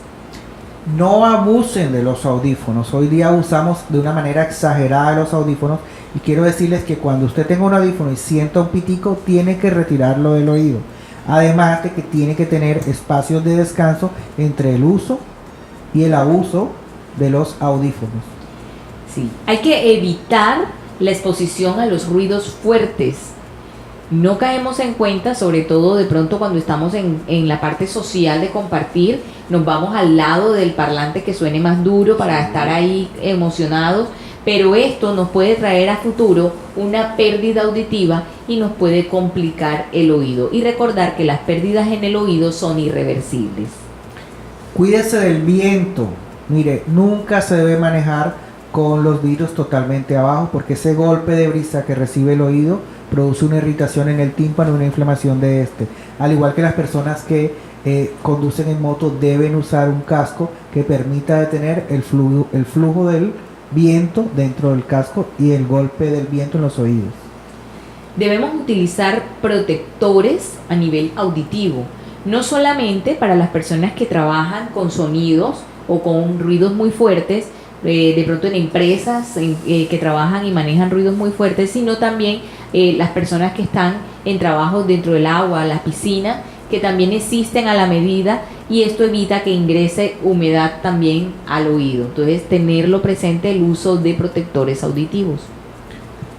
S3: No abusen de los audífonos. Hoy día usamos de una manera exagerada los audífonos y quiero decirles que cuando usted tenga un audífono y sienta un pitico, tiene que retirarlo del oído. Además de que tiene que tener espacios de descanso entre el uso y el abuso de los audífonos.
S2: Sí, hay que evitar la exposición a los ruidos fuertes. No caemos en cuenta, sobre todo de pronto cuando estamos en la parte social de compartir, nos vamos al lado del parlante que suene más duro para estar ahí emocionados, pero esto nos puede traer a futuro una pérdida auditiva y nos puede complicar el oído. Y recordar que las pérdidas en el oído son irreversibles.
S3: Cuídese del viento. Mire, nunca se debe manejar con los vidrios totalmente abajo, porque ese golpe de brisa que recibe el oído produce una irritación en el tímpano y una inflamación de este. Al igual que las personas que conducen en moto deben usar un casco que permita detener el flujo del viento dentro del casco y el golpe del viento en los oídos.
S2: Debemos utilizar protectores a nivel auditivo, no solamente para las personas que trabajan con sonidos o con ruidos muy fuertes, de pronto en empresas que trabajan y manejan ruidos muy fuertes, sino también las personas que están en trabajos dentro del agua, las piscinas, que también existen a la medida, y esto evita que ingrese humedad también al oído. Entonces, tenerlo presente el uso de protectores auditivos.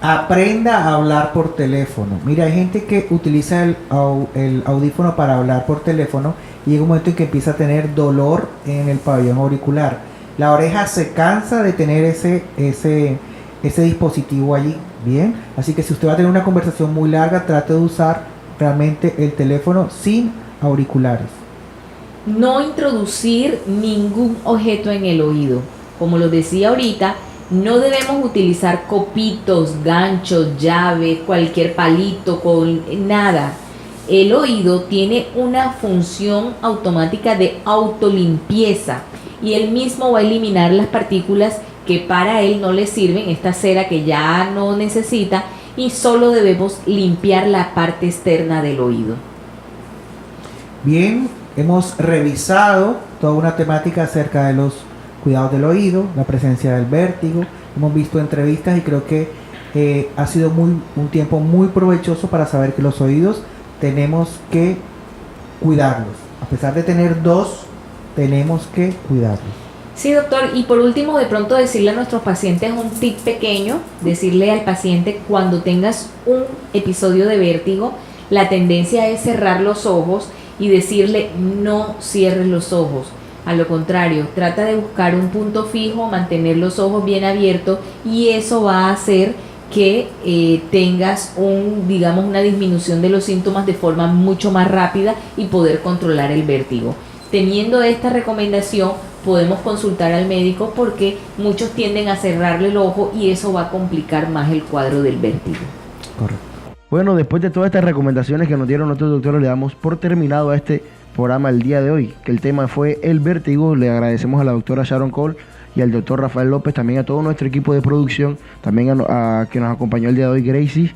S3: Aprenda a hablar por teléfono. Mira, hay gente que utiliza el audífono para hablar por teléfono y llega un momento en que empieza a tener dolor en el pabellón auricular. La oreja se cansa de tener ese dispositivo allí. Bien, así que si usted va a tener una conversación muy larga, trate de usar realmente el teléfono sin auriculares.
S2: No introducir ningún objeto en el oído. Como lo decía ahorita, no debemos utilizar copitos, ganchos, llaves, cualquier palito, con nada. El oído tiene una función automática de autolimpieza y él mismo va a eliminar las partículas que para él no le sirven, esta cera que ya no necesita, y solo debemos limpiar la parte externa del oído.
S3: Bien, hemos revisado toda una temática acerca de los cuidados del oído, la presencia del vértigo, hemos visto entrevistas y creo que ha sido un tiempo muy provechoso para saber que los oídos tenemos que cuidarlos. A pesar de tener dos, tenemos que cuidarlos.
S2: Sí, doctor, y por último, de pronto decirle a nuestros pacientes un tip pequeño, decirle al paciente, cuando tengas un episodio de vértigo, la tendencia es cerrar los ojos y decirle no cierres los ojos. A lo contrario, trata de buscar un punto fijo, mantener los ojos bien abiertos, y eso va a hacer que tengas una disminución de los síntomas de forma mucho más rápida y poder controlar el vértigo. Teniendo esta recomendación, podemos consultar al médico porque muchos tienden a cerrarle el ojo y eso va a complicar más el cuadro del vértigo.
S3: Correcto.
S1: Bueno, después de todas estas recomendaciones que nos dieron nuestros doctores, le damos por terminado a este programa el día de hoy, que el tema fue el vértigo. Le agradecemos a la doctora Sharon Cole y al doctor Rafael López, también a todo nuestro equipo de producción, también a que nos acompañó el día de hoy, Gracie,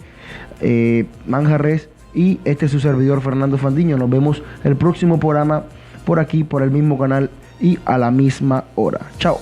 S1: Manjarres, y este es su servidor Fernando Fandiño. Nos vemos el próximo programa por aquí, por el mismo canal y a la misma hora. Chao.